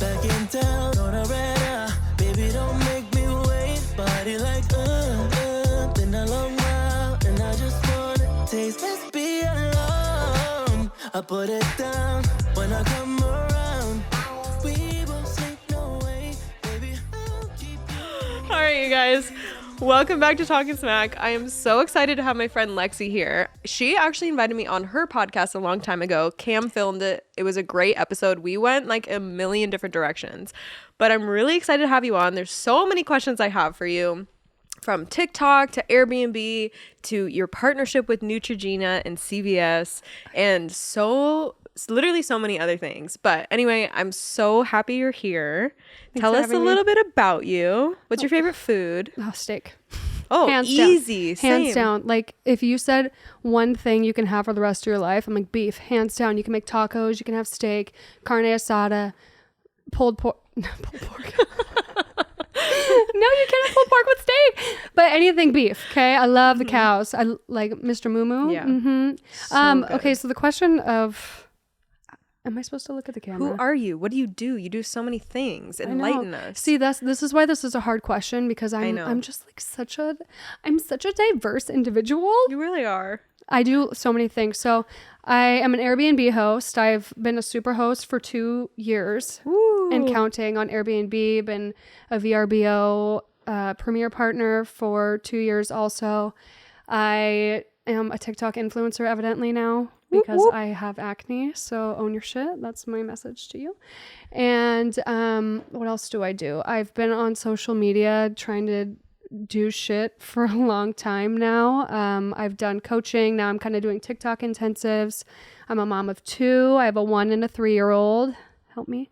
back in town on a red eye. Baby, don't make me wait. Body like, been a long while, and I just wanna taste. Let's be alone. I put it down when I come around. We won't sleep, no way. Baby, I'll keep you. All right, you guys. Welcome back to Talking Smack. I am so excited to have my friend Lexi here. She actually invited me on her podcast a long time ago. Cam filmed it. It was a great episode. We went like a million different directions. But I'm really excited to have you on. There's so many questions I have for you. From TikTok to Airbnb to your partnership with Neutrogena and CVS and literally so many other things. But anyway, I'm so happy you're here. Tell us a little bit about you. What's your favorite food? Oh, steak. Oh, hands easy. Down. Hands down. Like if you said one thing you can have for the rest of your life, I'm like beef. Hands down. You can make tacos. You can have steak, carne asada, pulled pork. No, pulled pork. No, you can't have pulled pork with steak. But anything beef. Okay. I love the cows. I like Mr. Moo Moo. Yeah. Mm-hmm. Okay. So the question of. Am I supposed to look at the camera? Who are you? What do? You do so many things. Enlighten us. See, this is why this is a hard question because I'm just like such a diverse individual. You really are. I do so many things. So I am an Airbnb host. I've been a super host for 2 years. Woo. And counting on Airbnb. Been a VRBO premier partner for 2 years also. I am a TikTok influencer evidently now. Because whoop, whoop. I have acne, so own your shit. That's my message to you. And what else do I do? I've been on social media trying to do shit for a long time now. I've done coaching. Now I'm kind of doing TikTok intensives. I'm a mom of 2. I have a 1 and a 3-year-old. Help me.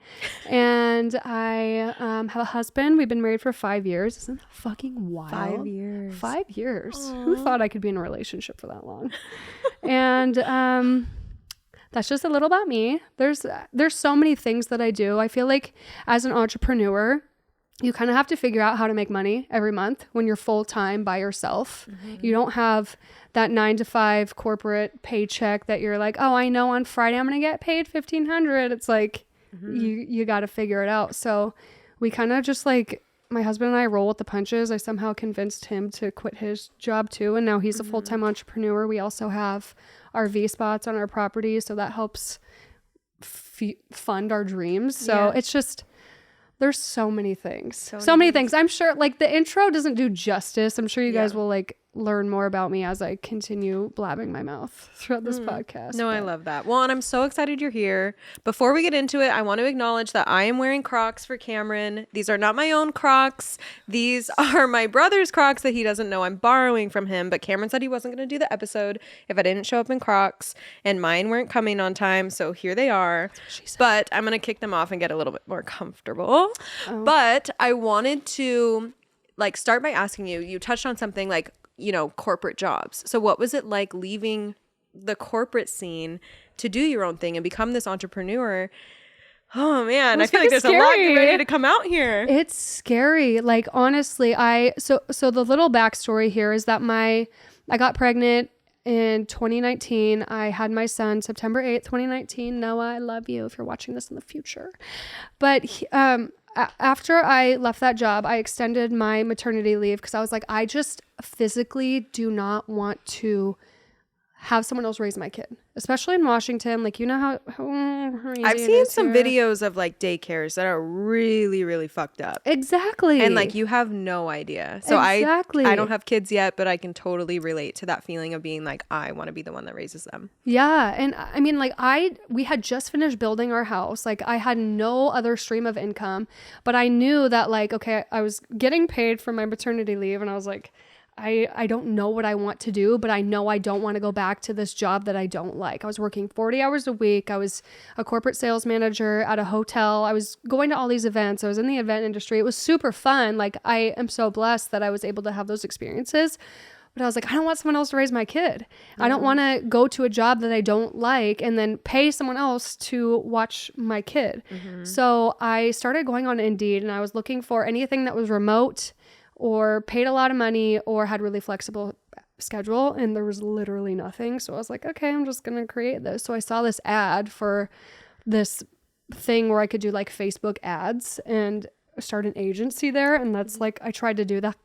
And I have a husband. We've been married for 5 years. Isn't that fucking wild? 5 years. 5 years. Aww. Who thought I could be in a relationship for that long? And that's just a little about me. There's so many things that I do. I feel like as an entrepreneur, you kind of have to figure out how to make money every month when you're full-time by yourself. Mm-hmm. You don't have that 9-to-5 corporate paycheck that you're like, oh, I know on Friday I'm going to get paid $1,500. It's like, you got to figure it out. So we kind of just like, my husband and I roll with the punches. I somehow convinced him to quit his job too. And now he's a full-time entrepreneur. We also have RV spots on our property. So that helps fund our dreams. So it's just, there's so many things. So many things. I'm sure like the intro doesn't do justice. I'm sure you guys will like learn more about me as I continue blabbing my mouth throughout this podcast. No, I love that. Well, and I'm so excited you're here. Before we get into it, I want to acknowledge that I am wearing Crocs for Cameron. These are not my own Crocs. These are my brother's Crocs that he doesn't know I'm borrowing from him. But Cameron said he wasn't going to do the episode if I didn't show up in Crocs. And mine weren't coming on time. So here they are. But I'm going to kick them off and get a little bit more comfortable. Oh. But I wanted to like start by asking you touched on something like, corporate jobs. So what was it like leaving the corporate scene to do your own thing and become this entrepreneur? Oh man, I feel like there's scary. A lot ready to come out here. It's scary. Like honestly, so the little backstory here is that I got pregnant in 2019. I had my son September 8th, 2019. Noah, I love you if you're watching this in the future. But after I left that job, I extended my maternity leave because I was like, I just physically do not want to have someone else raise my kid, especially in Washington. Like, how easy I've seen some videos of like daycares that are really, really fucked up. Exactly. And like, you have no idea. So exactly. I don't have kids yet, but I can totally relate to that feeling of being like, I want to be the one that raises them. Yeah. And I mean, like we had just finished building our house. Like I had no other stream of income, but I knew that like, okay, I was getting paid for my maternity leave. And I was like, I don't know what I want to do, but I know I don't want to go back to this job that I don't like. I was working 40 hours a week. I was a corporate sales manager at a hotel. I was going to all these events. I was in the event industry. It was super fun. Like I am so blessed that I was able to have those experiences. But I was like, I don't want someone else to raise my kid. I don't want to go to a job that I don't like and then pay someone else to watch my kid. Mm-hmm. So I started going on Indeed and I was looking for anything that was remote or paid a lot of money or had really flexible schedule, and there was literally nothing. So I was like, okay, I'm just going to create this. So I saw this ad for this thing where I could do like Facebook ads and start an agency there. And that's like, I tried to do that.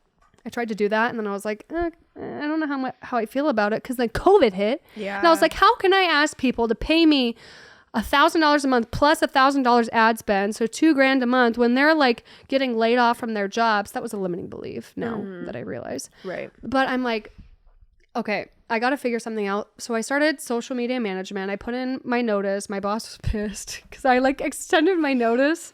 And then I was like, I don't know how I feel about it. Cause then COVID hit. Yeah. And I was like, how can I ask people to pay me $1,000 a month plus $1,000 ad spend, so $2,000 a month, when they're like getting laid off from their jobs? That was a limiting belief now that I realize. Right. But I'm like, okay, I got to figure something out. So I started social media management. I put in my notice. My boss was pissed because I like extended my notice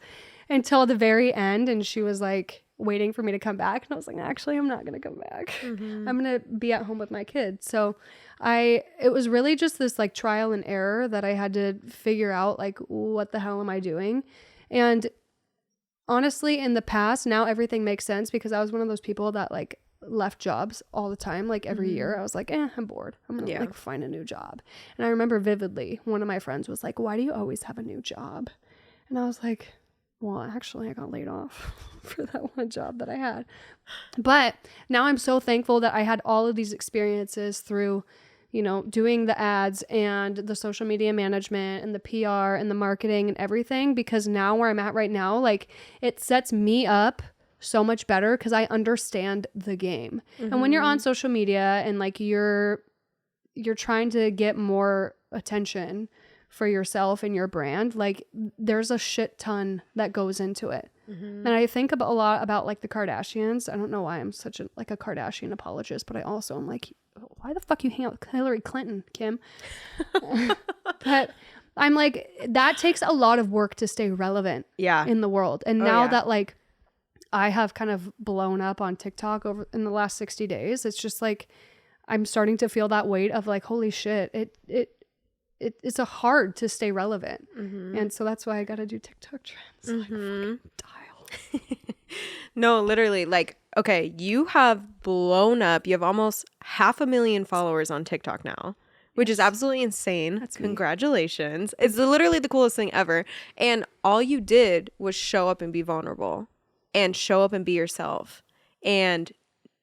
until the very end, and she was like waiting for me to come back. And I was like, actually, I'm not going to come back. I'm going to be at home with my kids. So it was really just this like trial and error that I had to figure out, like, what the hell am I doing? And honestly, in the past, now everything makes sense, because I was one of those people that like left jobs all the time. Like every year I was like, I'm bored. I'm going to like find a new job. And I remember vividly, one of my friends was like, why do you always have a new job? And I was like, well, actually, I got laid off for that one job that I had. But now I'm so thankful that I had all of these experiences through, you know, doing the ads and the social media management and the PR and the marketing and everything, because now where I'm at right now, like, it sets me up so much better because I understand the game. And when you're on social media and like you're trying to get more attention for yourself and your brand, like, there's a shit ton that goes into it. And I think a lot about like the Kardashians. I don't know why I'm such a Kardashian apologist, but I also am like, why the fuck you hang out with Hillary Clinton, Kim? But I'm like, that takes a lot of work to stay relevant in the world. And now that like I have kind of blown up on TikTok over in the last 60 days, it's just like I'm starting to feel that weight of like, holy shit, it's a hard to stay relevant. And so that's why I got to do TikTok trends. Like, fucking dial. No, literally, like, okay, you have blown up. You have almost 500,000 followers on TikTok now, which is absolutely insane. That's Congratulations. It's literally the coolest thing ever. And all you did was show up and be vulnerable and show up and be yourself. And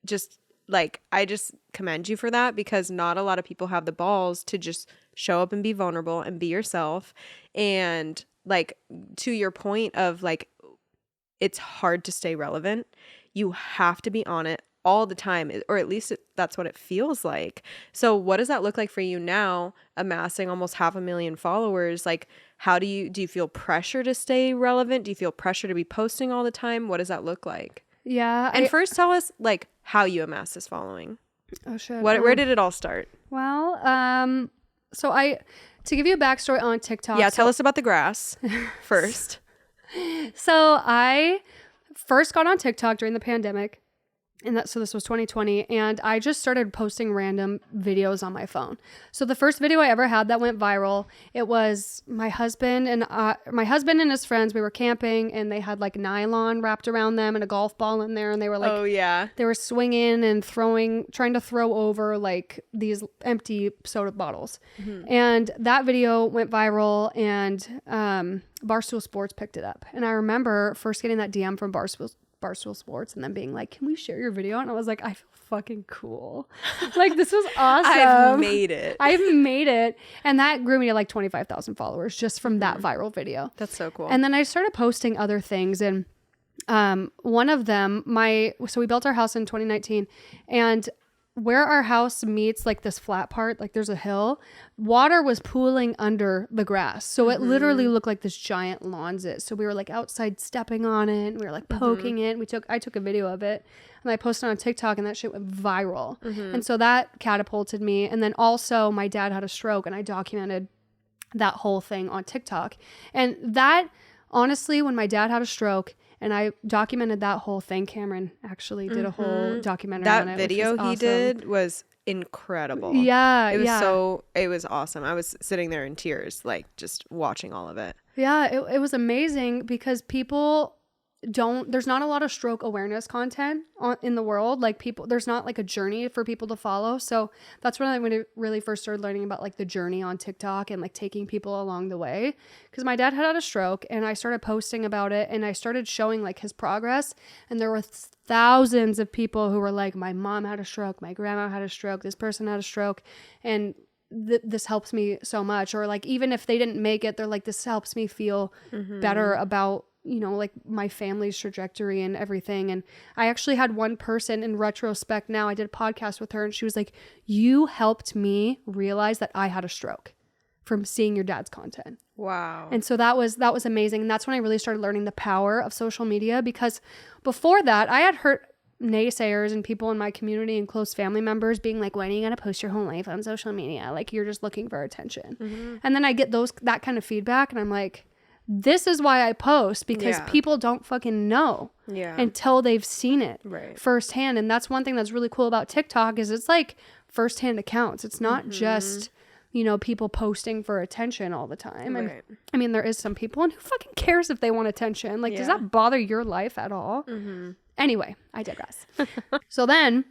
just like, I just commend you for that, because not a lot of people have the balls to just show up and be vulnerable and be yourself. And like, to your point of like, it's hard to stay relevant. You have to be on it all the time, or at least that's what it feels like. So what does that look like for you now, amassing almost 500,000 followers? Like, how do you feel pressure to stay relevant? Do you feel pressure to be posting all the time? What does that look like? Yeah. And first tell us like how you amass this following. Oh shit. Where did it all start? Well, so to give you a backstory on TikTok. Yeah, tell us about the grass first. So I first got on TikTok during the pandemic, and so this was 2020, and I just started posting random videos on my phone. So the first video I ever had that went viral, it was my husband and his friends. We were camping, and they had like nylon wrapped around them and a golf ball in there, and they were like, oh yeah, they were swinging and trying to throw over like these empty soda bottles. And that video went viral, and Barstool Sports picked it up. And I remember first getting that DM from Barstool Sports and then being like, can we share your video? And I was like, I feel fucking cool. Like, this was awesome. I've made it. And that grew me to like 25,000 followers just from that viral video. That's so cool. And then I started posting other things, and one of them, so we built our house in 2019, and where our house meets like this flat part, like there's a hill, water was pooling under the grass. So it literally looked like this giant lawnzit. So we were like outside stepping on it, and we were like poking it. I took a video of it, and I posted on TikTok, and that shit went viral. And so that catapulted me. And then also my dad had a stroke, and I documented that whole thing on TikTok. And that, honestly, when my dad had a stroke, and I documented that whole thing. Cameron actually did a whole documentary on it. That video he did was incredible. Yeah, it was awesome. I was sitting there in tears, like just watching all of it. Yeah, it was amazing because there's not a lot of stroke awareness content in the world. Like, there's not like a journey for people to follow. So that's when I really first started learning about like the journey on TikTok and like taking people along the way. Because my dad had a stroke, and I started posting about it, and I started showing like his progress. And there were thousands of people who were like, my mom had a stroke, my grandma had a stroke, this person had a stroke. And this helps me so much. Or like, even if they didn't make it, they're like, this helps me feel better about, you know, like my family's trajectory and everything. And I actually had one person in retrospect now, I did a podcast with her and she was like, you helped me realize that I had a stroke from seeing your dad's content. Wow. And so that was amazing. And that's when I really started learning the power of social media, because before that I had heard naysayers and people in my community and close family members being like, when are you going to post your whole life on social media? Like, you're just looking for attention. And then I get that kind of feedback and I'm like, this is why I post, because people don't fucking know until they've seen it firsthand. And that's one thing that's really cool about TikTok is it's like firsthand accounts. It's not just, you know, people posting for attention all the time. And I mean, there is some people, and who fucking cares if they want attention? Like, does that bother your life at all? Anyway, I digress. So then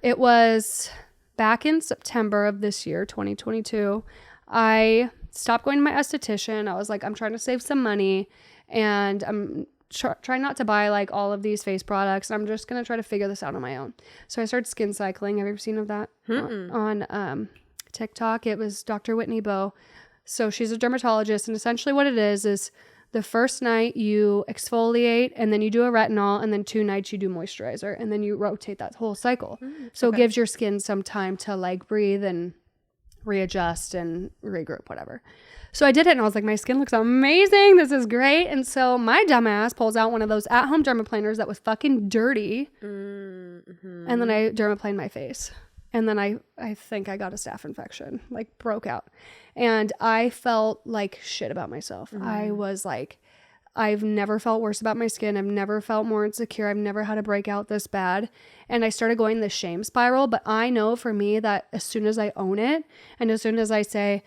it was back in September of this year, 2022, I stopped going to my esthetician. I was like, I'm trying to save some money and I'm trying not to buy like all of these face products. I'm just going to try to figure this out on my own. So I started skin cycling. Have you ever seen of that on TikTok? It was Dr. Whitney Bowe. So she's a dermatologist, and essentially what it is the first night you exfoliate, and then you do a retinol, and then 2 nights you do moisturizer, and then you rotate that whole cycle. So it gives your skin some time to like breathe and readjust and regroup, whatever. So I did it and I was like, my skin looks amazing. This is great. And so my dumbass pulls out one of those at-home dermaplaners that was fucking dirty. And then I dermaplaned my face. And then I think I got a staph infection, like broke out. And I felt like shit about myself. I was like, I've never felt worse about my skin. I've never felt more insecure. I've never had a breakout this bad. And I started going this shame spiral. But I know for me that as soon as I own it, and as soon as I say,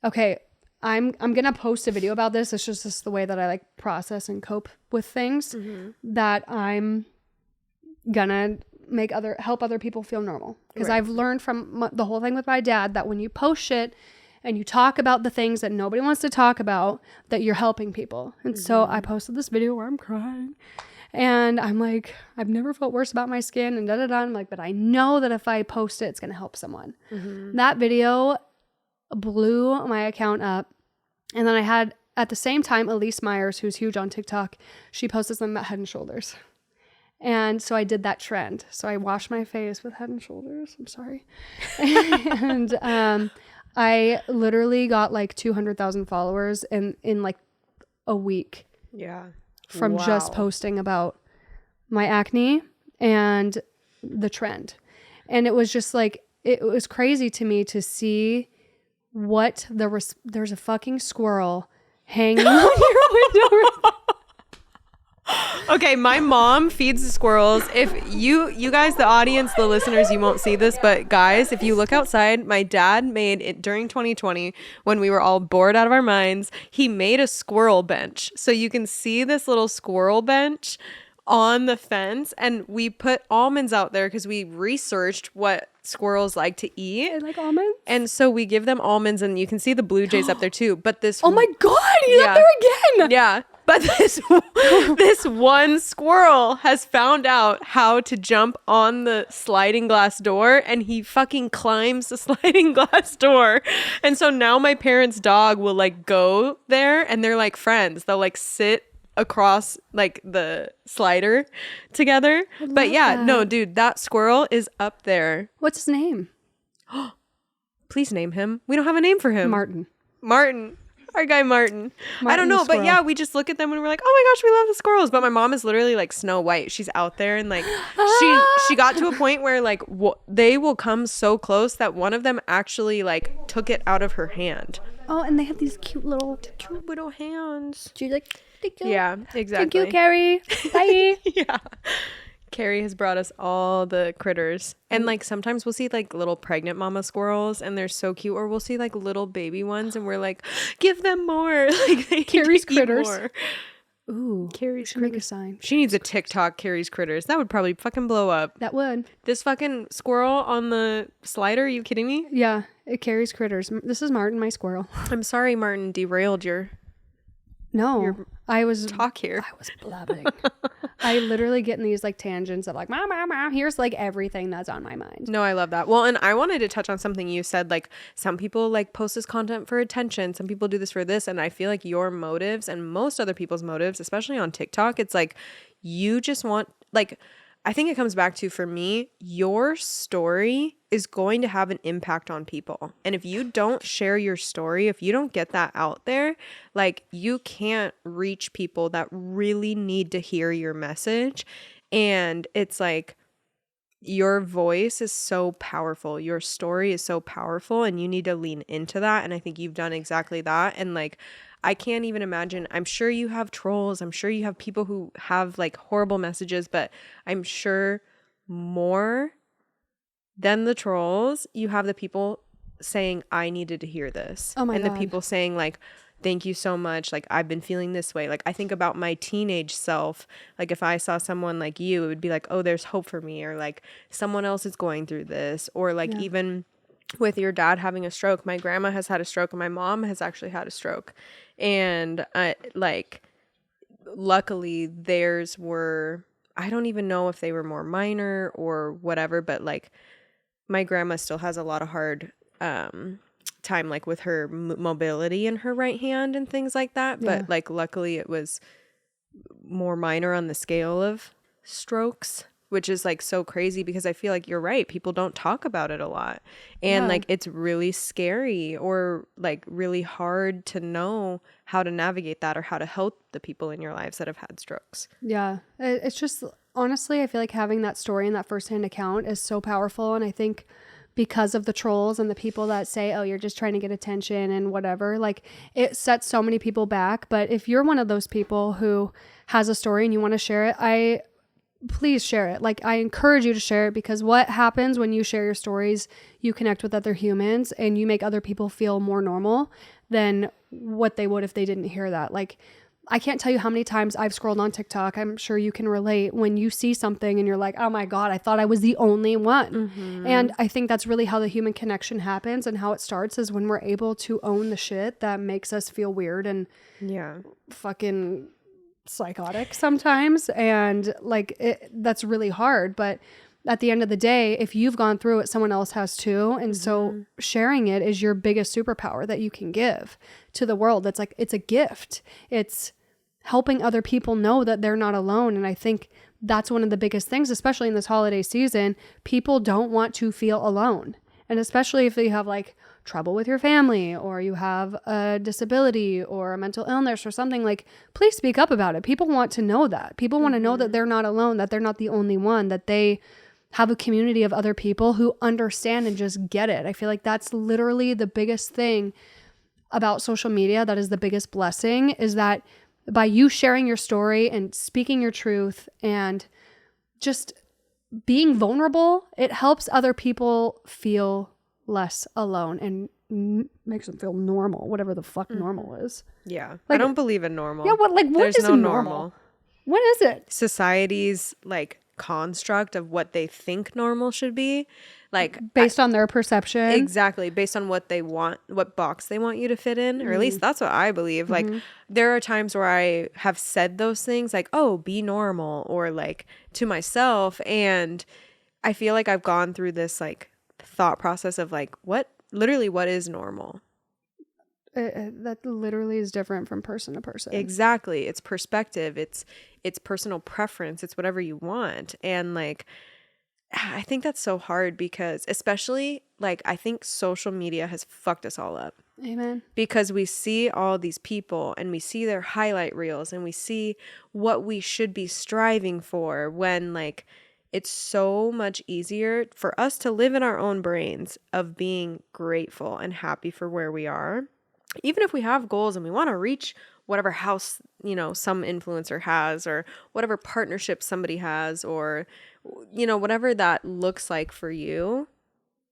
okay, I'm going to post a video about this. It's just the way that I like process and cope with things, that I'm going to help other people feel normal. Because I've learned from the whole thing with my dad that when you post shit and you talk about the things that nobody wants to talk about, that you're helping people. And so I posted this video where I'm crying. And I'm like, I've never felt worse about my skin and da-da-da. I'm like, but I know that if I post it, it's going to help someone. That video blew my account up. And then I had, at the same time, Elise Myers, who's huge on TikTok, she posted something about Head and Shoulders. And so I did that trend. So I washed my face with Head and Shoulders. I'm sorry. And I literally got like 200,000 followers in like a week. Yeah. From just posting about my acne and the trend. And it was just like, it was crazy to me to see what there's a fucking squirrel hanging on your window. Okay, my mom feeds the squirrels. If you guys, the audience, the listeners, you won't see this, but guys, if you look outside, my dad made it during 2020 when we were all bored out of our minds. He made a squirrel bench. So you can see this little squirrel bench on the fence, and we put almonds out there because we researched what squirrels like to eat. I like almonds. And so we give them almonds, and you can see the blue jays up there too. But this oh my god, he's up there again. Yeah. But this one squirrel has found out how to jump on the sliding glass door, and he fucking climbs the sliding glass door. And so now my parents' dog will like go there, and they're like friends. They'll like sit across like the slider together. But yeah, that. no, dude, that squirrel is up there. What's his name? Please name him. We don't have a name for him. Martin. Our guy Martin. I don't know, but yeah, we just look at them and we're like, oh my gosh, we love the squirrels. But my mom is literally like Snow White. She's out there, and like she got to a point where like they will come so close that one of them actually like took it out of her hand. Oh, and they have these cute little hands. She's like, thank you. Yeah, exactly. Thank you, Carrie. Bye. Yeah. Carrie has brought us all the critters. And like sometimes we'll see like little pregnant mama squirrels, and they're so cute. Or we'll see like little baby ones, and we're like, give them more. Like they Carrie's need to eat critters. more. Ooh, Carrie's should make a sign. She needs a TikTok, Carrie's critters. That would probably fucking blow up. That would. This fucking squirrel on the slider, are you kidding me? Yeah, it carries critters. This is Martin, my squirrel. I'm sorry, Martin derailed your No, I was talk here. I was blabbing. I literally get in these like tangents of like, mom, here's like everything that's on my mind. No, I love that. Well, and I wanted to touch on something you said, like some people like post this content for attention. Some people do this for this. And I feel like your motives and most other people's motives, especially on TikTok, it's like you just want, like, I think it comes back to, for me, your story is going to have an impact on people. And if you don't share your story, if you don't get that out there, like you can't reach people that really need to hear your message. And it's like, your voice is so powerful. Your story is so powerful and you need to lean into that. And I think you've done exactly that. And like, I can't even imagine. I'm sure you have trolls. I'm sure you have people who have like horrible messages, but I'm sure more than the trolls, you have the people saying, I needed to hear this. Oh my God. God. The people saying like, thank you so much. Like, I've been feeling this way. Like, I think about my teenage self. Like, if I saw someone like you, it would be like, oh, there's hope for me. Or like someone else is going through this. Or like even with your dad having a stroke, my grandma has had a stroke and my mom has actually had a stroke. And like, luckily theirs were, I don't even know if they were more minor or whatever, but like my grandma still has a lot of hard time like with her mobility in her right hand and things like that. But like luckily it was more minor on the scale of strokes, which is like so crazy because I feel like you're right. People don't talk about it a lot. And like it's really scary or like really hard to know how to navigate that or how to help the people in your lives that have had strokes. Yeah. It's just, honestly, I feel like having that story and that firsthand account is so powerful. And I think because of the trolls and the people that say, oh, you're just trying to get attention and whatever, like it sets so many people back. But if you're one of those people who has a story and you want to share it, please share it. Like, I encourage you to share it, because what happens when you share your stories, you connect with other humans and you make other people feel more normal than what they would if they didn't hear that. Like, I can't tell you how many times I've scrolled on TikTok. I'm sure you can relate when you see something and you're like, oh my God, I thought I was the only one. Mm-hmm. And I think that's really how the human connection happens, and how it starts is when we're able to own the shit that makes us feel weird and fucking psychotic sometimes. And like that's really hard, but at the end of the day, if you've gone through it, someone else has too. And so sharing it is your biggest superpower that you can give to the world. It's like, it's a gift. It's helping other people know that they're not alone. And I think that's one of the biggest things, especially in this holiday season. People don't want to feel alone. And especially if you have like trouble with your family, or you have a disability or a mental illness or something, like, please speak up about it. People want to know that. People want to know that they're not alone, that they're not the only one, that they have a community of other people who understand and just get it. I feel like that's literally the biggest thing about social media. That is the biggest blessing, is that by you sharing your story and speaking your truth and just being vulnerable, it helps other people feel less alone and makes them feel normal, whatever the fuck normal is. Yeah. Like, I don't believe in normal. Yeah, what There's is no normal? What is it? Society's like construct of what they think normal should be, like based on their perception. Exactly, based on what they want, what box they want you to fit in, or at least that's what I believe. Like there are times where I have said those things like, oh, be normal, or like to myself, and I feel like I've gone through this like thought process of like, what is normal? That literally is different from person to person. Exactly. It's perspective. It's personal preference. It's whatever you want. And like, I think that's so hard, because especially like, I think social media has fucked us all up. Amen. Because we see all these people and we see their highlight reels and we see what we should be striving for, when like, it's so much easier for us to live in our own brains of being grateful and happy for where we are. Even if we have goals and we want to reach whatever house, you know, some influencer has, or whatever partnership somebody has, or, you know, whatever that looks like for you,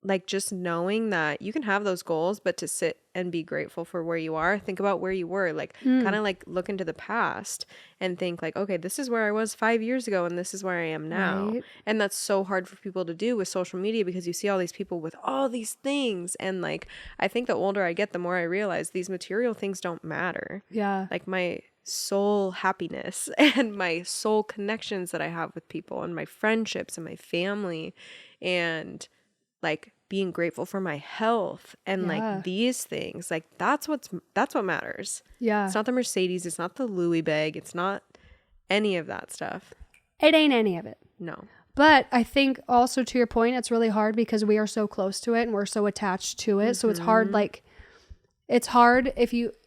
like just knowing that you can have those goals, but to sit and be grateful for where you are. Think about where you were, like kind of like look into the past and think like, okay, this is where I was 5 years ago and this is where I am now. Right. And that's so hard for people to do with social media, because you see all these people with all these things. And like, I think the older I get, the more I realize these material things don't matter. Yeah. Like my soul happiness and my soul connections that I have with people and my friendships and my family and like being grateful for my health and like these things. Like that's what matters. Yeah. It's not the Mercedes, it's not the Louis bag, it's not any of that stuff. It ain't any of it. No. But I think also to your point, it's really hard because we are so close to it and we're so attached to it. So it's hard, like, it's hard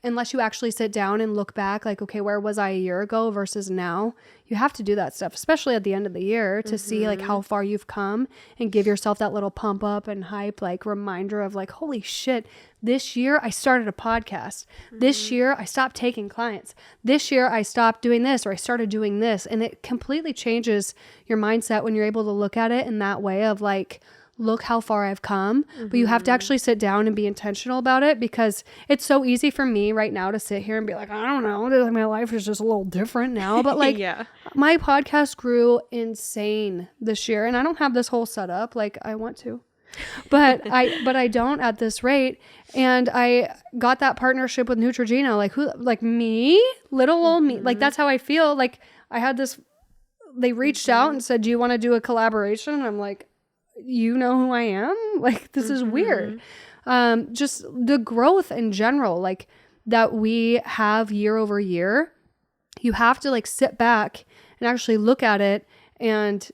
unless you actually sit down and look back, like, okay, where was I a year ago versus now? You have to do that stuff, especially at the end of the year to see like how far you've come and give yourself that little pump up and hype, like reminder of like, holy shit, this year I started a podcast. This year I stopped taking clients. This year I stopped doing this or I started doing this. And it completely changes your mindset when you're able to look at it in that way of like, look how far I've come, but you have to actually sit down and be intentional about it because it's so easy for me right now to sit here and be like, I don't know, my life is just a little different now. But like my podcast grew insane this year and I don't have this whole setup like I want to, but I don't at this rate. And I got that partnership with Neutrogena, like who, like me, little old me, like that's how I feel. Like I had this, they reached out and said, do you want to do a collaboration? And I'm like, you know who I am? Like, this is weird. Just the growth in general, like that we have year over year, you have to like sit back and actually look at it and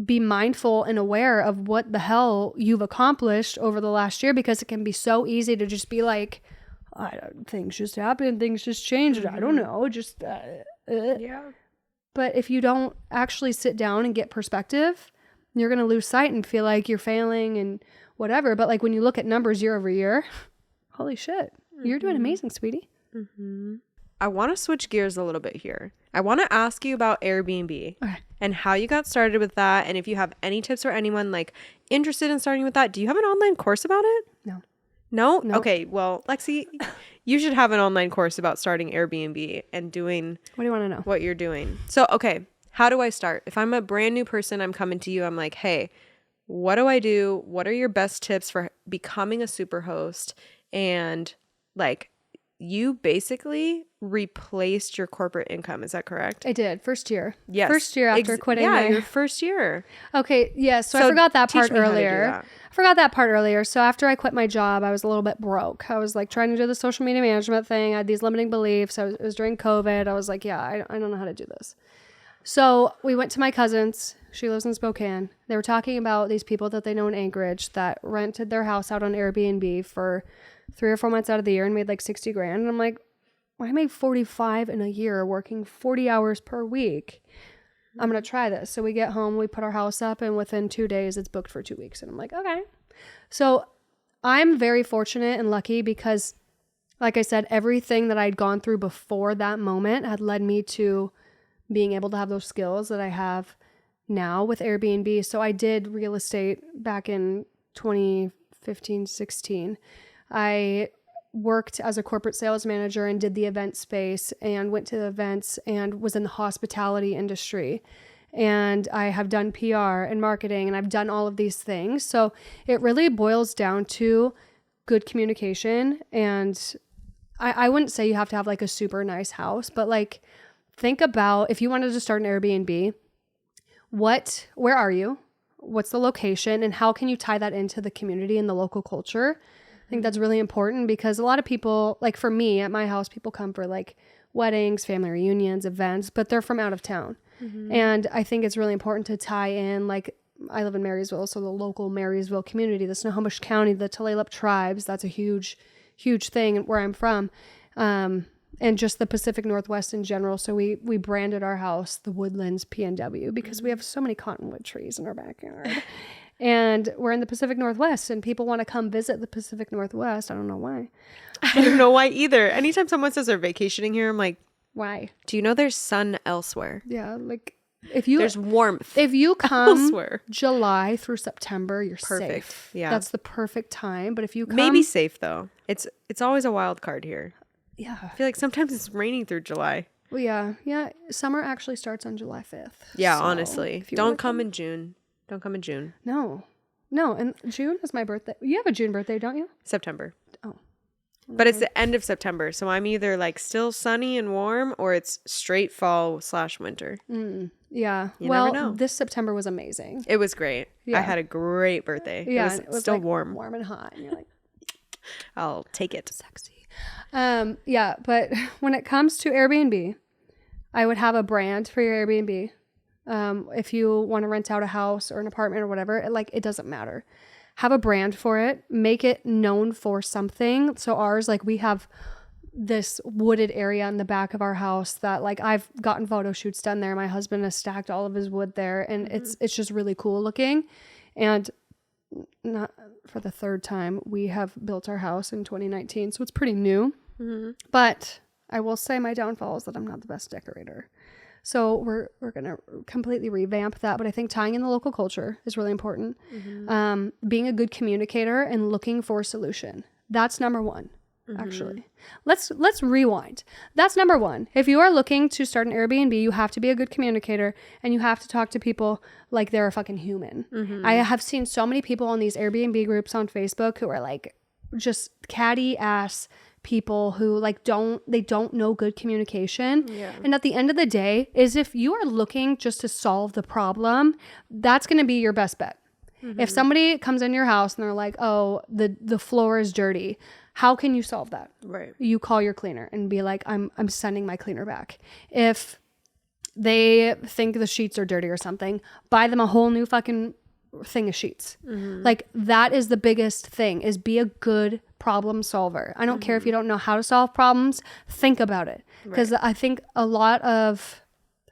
be mindful and aware of what the hell you've accomplished over the last year, because it can be so easy to just be like, things just happened, things just changed. I don't know. Just, Yeah. But if you don't actually sit down and get perspective, you're going to lose sight and feel like you're failing and whatever. But like when you look at numbers year over year, holy shit, you're doing amazing, sweetie. I want to switch gears a little bit here. I want to ask you about Airbnb and how you got started with that. And if you have any tips for anyone like interested in starting with that, do you have an online course about it? No. No? Nope. Okay. Well, Lexi, you should have an online course about starting Airbnb and doing What do you want to know? what you're doing. So, okay. How do I start? If I'm a brand new person, I'm coming to you. I'm like, hey, what do I do? What are your best tips for becoming a super host? And like, you basically replaced your corporate income. Is that correct? I did. First year. Yes. First year after quitting. Yeah, your first year. Okay. Yeah. So I forgot that part teach me how to do earlier. that. I forgot that part earlier. So after I quit my job, I was a little bit broke. I was like trying to do the social media management thing. I had these limiting beliefs. It was during COVID. I was like, yeah, I don't know how to do this. So we went to my cousin's. She lives in Spokane. They were talking about these people that they know in Anchorage that rented their house out on Airbnb for 3 or 4 months out of the year and made like 60 grand. And I'm like, well, I made 45 in a year working 40 hours per week. I'm going to try this. So we get home, we put our house up, and within 2 days it's booked for 2 weeks. And I'm like, okay. So I'm very fortunate and lucky because, like I said, everything that I'd gone through before that moment had led me to being able to have those skills that I have now with Airbnb. So I did real estate back in 2015, 16. I worked as a corporate sales manager and did the event space and went to the events and was in the hospitality industry. And I have done PR and marketing and I've done all of these things. So it really boils down to good communication. And I wouldn't say you have to have like a super nice house, but like think about if you wanted to start an Airbnb, where are you? What's the location? And how can you tie that into the community and the local culture? I think that's really important because a lot of people, like for me at my house, people come for like weddings, family reunions, events, but they're from out of town. And I think it's really important to tie in, like I live in Marysville, so the local Marysville community, the Snohomish County, the Tulalip tribes, that's a huge, huge thing where I'm from. And just the Pacific Northwest in general. So we branded our house the Woodlands PNW because we have so many cottonwood trees in our backyard. And we're in the Pacific Northwest and people want to come visit the Pacific Northwest. I don't know why. I don't know why either. Anytime someone says they're vacationing here, I'm like, why? do you know there's sun elsewhere? Yeah, like there's warmth. If you come elsewhere. July through September, you're Perfect. safe. Yeah. That's the perfect time. But if you come, Maybe safe though. It's always a wild card here. Yeah. I feel like sometimes it's raining through July. Well, yeah. Summer actually starts on July 5th. Yeah, So honestly. if you Don't wanna come in June. Don't come in June. No. And June is my birthday. You have a June birthday, don't you? September. Oh. But it's the end of September, so I'm either like still sunny and warm, or it's straight fall/winter. Yeah. You well, never know. this September was amazing. It was great. Yeah. I had a great birthday. Yeah. It was still like warm. warm and hot. And you're like, I'll take it. sexy. Yeah. But when it comes to Airbnb, I would have a brand for your Airbnb. If you want to rent out a house or an apartment or whatever, it doesn't matter. Have a brand for it. Make it known for something. So ours, like, we have this wooded area in the back of our house that, like, I've gotten photo shoots done there. My husband has stacked all of his wood there, and it's just really cool looking. And not for the third time, we have built our house in 2019, so it's pretty new. But I will say my downfall is that I'm not the best decorator. So we're going to completely revamp that. But I think tying in the local culture is really important. Being a good communicator and looking for a solution. That's number one, actually. Let's rewind. That's number one. If you are looking to start an Airbnb, you have to be a good communicator and you have to talk to people like they're a fucking human. I have seen so many people on these Airbnb groups on Facebook who are like just catty ass people who like don't know good communication. And at the end of the day is if you are looking just to solve the problem, that's going to be your best bet. If somebody comes in your house and they're like, oh, the floor is dirty, how can you solve that? Right. You call your cleaner and be like, I'm sending my cleaner back. If they think the sheets are dirty or something, buy them a whole new fucking thing of sheets. Like, that is the biggest thing, is be a good problem solver. I don't care if you don't know how to solve problems, think about it. Because I think a lot of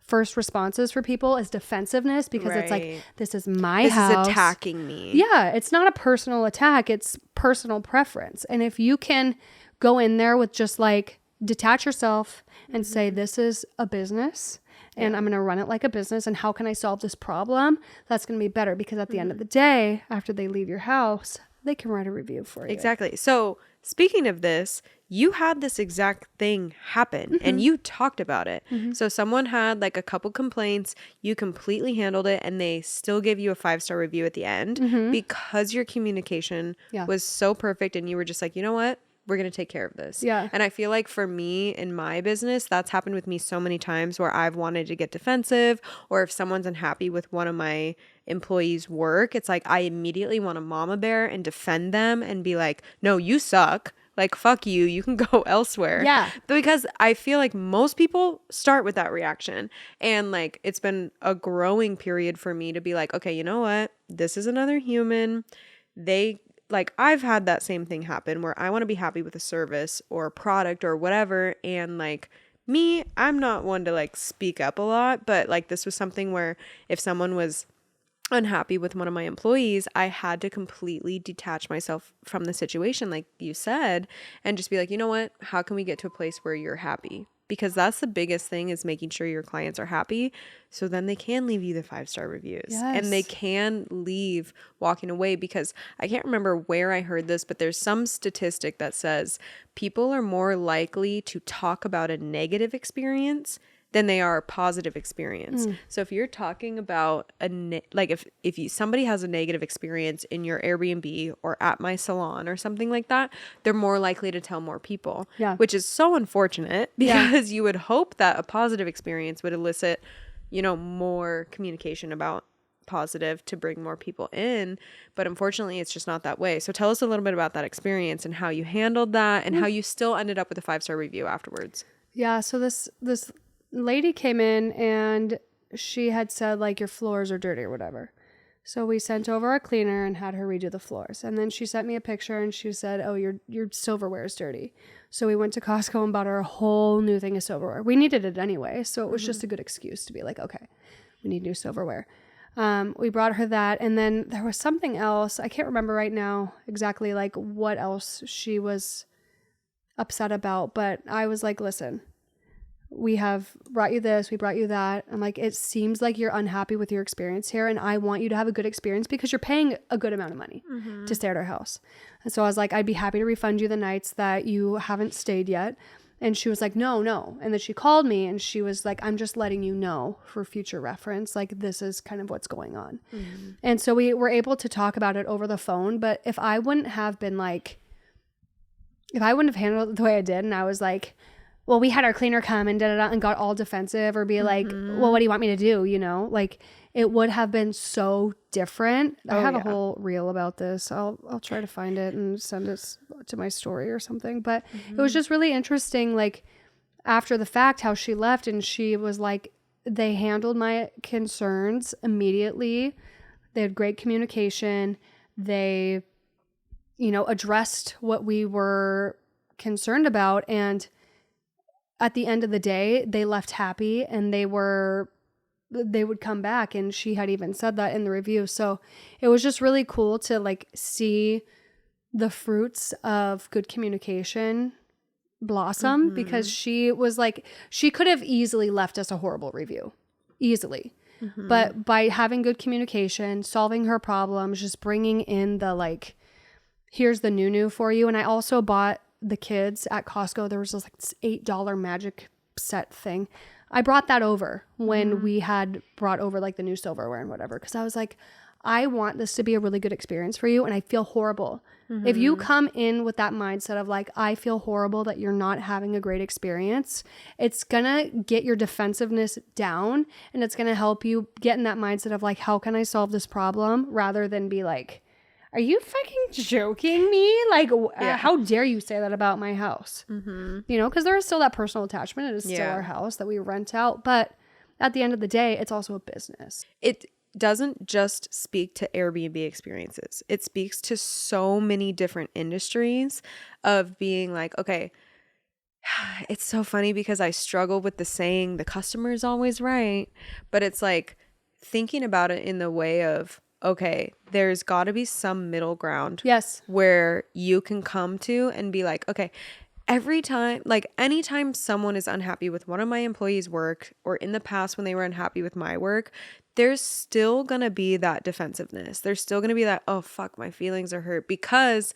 first responses for people is defensiveness, because it's like, this is my house. This is attacking me. Yeah, it's not a personal attack, it's personal preference. And if you can go in there with just like detach yourself and say, this is a business and I'm going to run it like a business, and how can I solve this problem? That's going to be better, because at the end of the day, after they leave your house, they can write a review for you. Exactly. So speaking of this, you had this exact thing happen and you talked about it. So someone had like a couple complaints, you completely handled it, and they still gave you a 5-star review at the end because your communication was so perfect, and you were just like, you know what? We're going to take care of this. Yeah. And I feel like for me in my business, that's happened with me so many times where I've wanted to get defensive, or if someone's unhappy with one of my employees' work, it's like I immediately want to mama bear and defend them and be like, no, you suck. Like, fuck you. You can go elsewhere. Yeah. Because I feel like most people start with that reaction. And like, it's been a growing period for me to be like, okay, you know what? This is another human. Like, I've had that same thing happen where I want to be happy with a service or a product or whatever. And like me, I'm not one to like speak up a lot, but like this was something where if someone was unhappy with one of my employees, I had to completely detach myself from the situation, like you said, and just be like, you know what? How can we get to a place where you're happy? Because that's the biggest thing, is making sure your clients are happy, so then they can leave you the 5-star reviews and they can leave walking away. Because I can't remember where I heard this, but there's some statistic that says people are more likely to talk about a negative experience than they are a positive experience. So if you're talking about if somebody has a negative experience in your Airbnb or at my salon or something like that, they're more likely to tell more people. Yeah. Which is so unfortunate, because you would hope that a positive experience would elicit, more communication about positive to bring more people in, but unfortunately it's just not that way. So tell us a little bit about that experience and how you handled that and how you still ended up with a 5-star review afterwards. Yeah, so this lady came in and she had said like, your floors are dirty or whatever. So we sent over a cleaner and had her redo the floors. And then she sent me a picture and she said, oh, your silverware is dirty. So we went to Costco and bought her a whole new thing of silverware. We needed it anyway, so it was just a good excuse to be like, okay, we need new silverware. We brought her that, and then there was something else. I can't remember right now exactly like what else she was upset about, but I was like, listen, we have brought you this, we brought you that. I'm like, it seems like you're unhappy with your experience here, and I want you to have a good experience because you're paying a good amount of money to stay at our house. And so I was like, I'd be happy to refund you the nights that you haven't stayed yet. And she was like, no. And then she called me and she was like, I'm just letting you know for future reference, like this is kind of what's going on. And so we were able to talk about it over the phone. But if I wouldn't have been like if I wouldn't have handled it the way I did, and I was like, well, we had our cleaner come and da-da-da, and got all defensive, or be like, well, what do you want me to do? You know, like it would have been so different. I have a whole reel about this. I'll try to find it and send it to my story or something. But it was just really interesting, like after the fact, how she left, and she was like, they handled my concerns immediately. They had great communication. They, you know, addressed what we were concerned about, and at the end of the day, they left happy, and they would come back, and she had even said that in the review. So it was just really cool to like see the fruits of good communication blossom, because she was like, she could have easily left us a horrible review, easily. But by having good communication, solving her problems, just bringing in the like, here's the new for you. And I also bought the kids at Costco. There was this like $8 magic set thing. I brought that over when we had brought over like the new silverware and whatever, because I was like, I want this to be a really good experience for you, and I feel horrible. If you come in with that mindset of like, I feel horrible that you're not having a great experience, it's gonna get your defensiveness down, and it's gonna help you get in that mindset of like, how can I solve this problem, rather than be like, are you fucking joking me? Like, how dare you say that about my house? You know, because there is still that personal attachment. It is still our house that we rent out. But at the end of the day, it's also a business. It doesn't just speak to Airbnb experiences. It speaks to so many different industries of being like, okay, it's so funny because I struggle with the saying, the customer is always right. But it's like thinking about it in the way of, okay, there's got to be some middle ground. Yes. Where you can come to and be like, okay, every time, like anytime someone is unhappy with one of my employees' work, or in the past when they were unhappy with my work, there's still going to be that defensiveness. There's still going to be that, oh, fuck, my feelings are hurt, because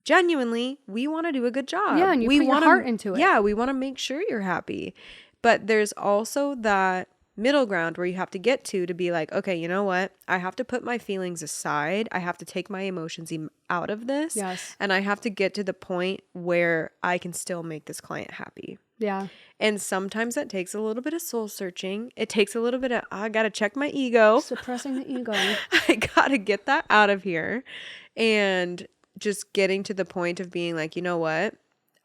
genuinely, we want to do a good job. Yeah, and you put your heart into it. Yeah, we want to make sure you're happy. But there's also that middle ground where you have to get to be like, okay, you know what? I have to put my feelings aside. I have to take my emotions out of this. Yes. And I have to get to the point where I can still make this client happy. Yeah. And sometimes that takes a little bit of soul searching. It takes a little bit of, I got to check my ego. Suppressing the ego. I got to get that out of here. And just getting to the point of being like, you know what?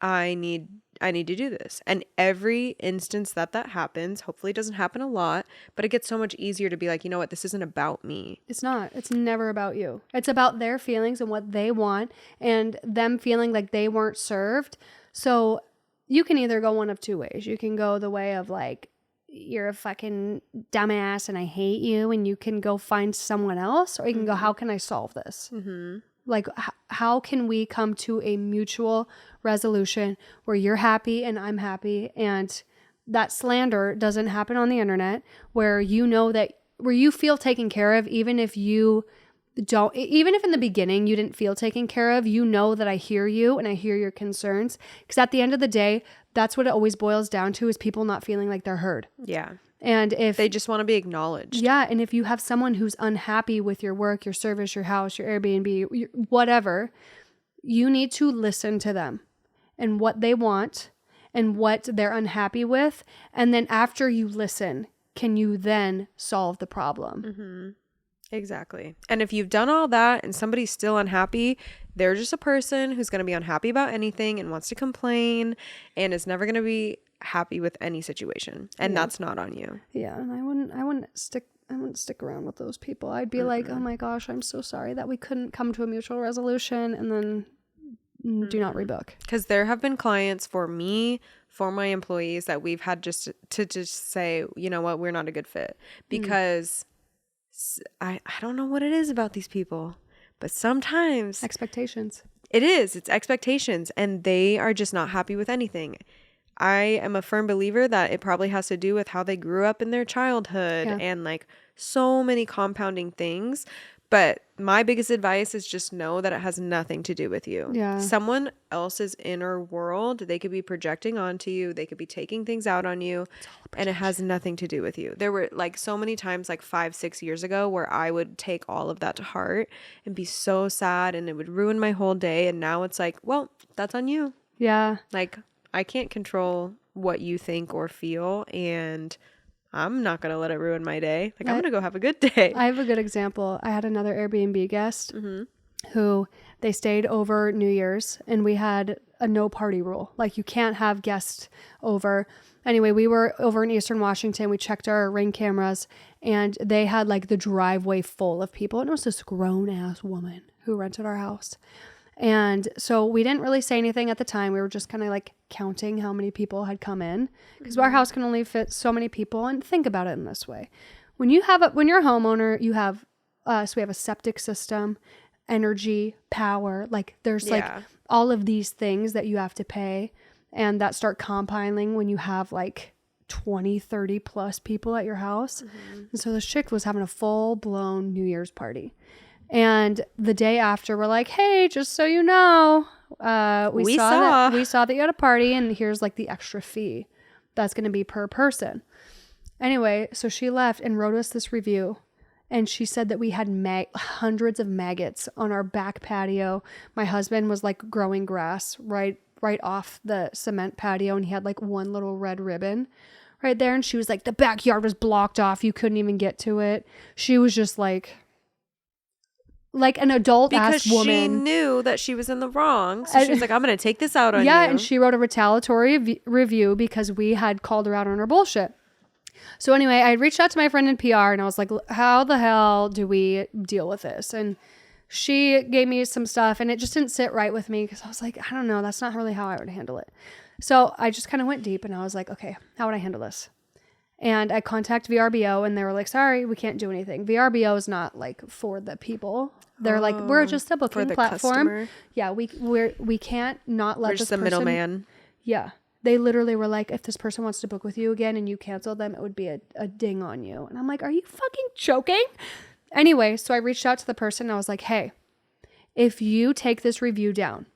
I need to do this. And every instance that happens, hopefully it doesn't happen a lot, but it gets so much easier to be like, you know what? This isn't about me. It's not. It's never about you. It's about their feelings and what they want, and them feeling like they weren't served. So you can either go one of two ways. You can go the way of like, you're a fucking dumbass and I hate you, and you can go find someone else, or you can go, how can I solve this? Like, how can we come to a mutual resolution where you're happy and I'm happy, and that slander doesn't happen on the internet, where you know that, where you feel taken care of, even if you don't, even if in the beginning you didn't feel taken care of, you know that I hear you and I hear your concerns. Because at the end of the day, that's what it always boils down to, is people not feeling like they're heard. Yeah. And if they just want to be acknowledged. Yeah. And if you have someone who's unhappy with your work, your service, your house, your Airbnb, whatever, you need to listen to them and what they want and what they're unhappy with. And then after you listen, can you then solve the problem? Exactly. And if you've done all that and somebody's still unhappy, they're just a person who's going to be unhappy about anything and wants to complain and is never going to be happy with any situation. And that's not on you. Yeah. And I wouldn't stick around with those people. I'd be like, oh my gosh, I'm so sorry that we couldn't come to a mutual resolution, and then do not rebook. Because there have been clients for me, for my employees, that we've had just say, you know what, we're not a good fit, because I don't know what it is about these people, but sometimes expectations. It's expectations, and they are just not happy with anything. I am a firm believer that it probably has to do with how they grew up in their childhood and like so many compounding things. But my biggest advice is just know that it has nothing to do with you. Yeah. Someone else's inner world, they could be projecting onto you. They could be taking things out on you. And it has nothing to do with you. There were like so many times, like 5-6 years ago, where I would take all of that to heart and be so sad and it would ruin my whole day. And now it's like, well, that's on you. Yeah. Like, I can't control what you think or feel. And I'm not going to let it ruin my day. Like, I'm going to go have a good day. I have a good example. I had another Airbnb guest who they stayed over New Year's, and we had a no party rule. Like, you can't have guests over. Anyway, we were over in Eastern Washington. We checked our Ring cameras, and they had like the driveway full of people. And it was this grown ass woman who rented our house. And so we didn't really say anything at the time. We were just kind of like counting how many people had come in, because our house can only fit so many people. And think about it in this way. When you're a homeowner, you have so we have a septic system, energy, power. Like there's like all of these things that you have to pay, and that start compiling when you have like 20, 30 plus people at your house. And so this chick was having a full blown New Year's party. And the day after, we're like, hey, just so you know, we saw that you had a party, and here's like the extra fee that's going to be per person. Anyway, so she left and wrote us this review, and she said that we had hundreds of maggots on our back patio. My husband was like growing grass right off the cement patio, and he had like one little red ribbon right there. And she was like, the backyard was blocked off. You couldn't even get to it. She was just like an adult ass woman. Because she knew that she was in the wrong. So she was like, I'm going to take this out on you. Yeah, and she wrote a retaliatory review because we had called her out on her bullshit. So anyway, I reached out to my friend in PR, and I was like, how the hell do we deal with this? And she gave me some stuff, and it just didn't sit right with me, because I was like, I don't know. That's not really how I would handle it. So I just kind of went deep, and I was like, okay, how would I handle this? And I contacted VRBO, and they were like, sorry, we can't do anything. VRBO is not like for the people. They're like, we're just a booking platform. Customer. Yeah, we can't not let we're this just a person. Middleman. Yeah. They literally were like, if this person wants to book with you again and you cancel them, it would be a ding on you. And I'm like, are you fucking joking? Anyway, so I reached out to the person, and I was like, hey, if you take this review down,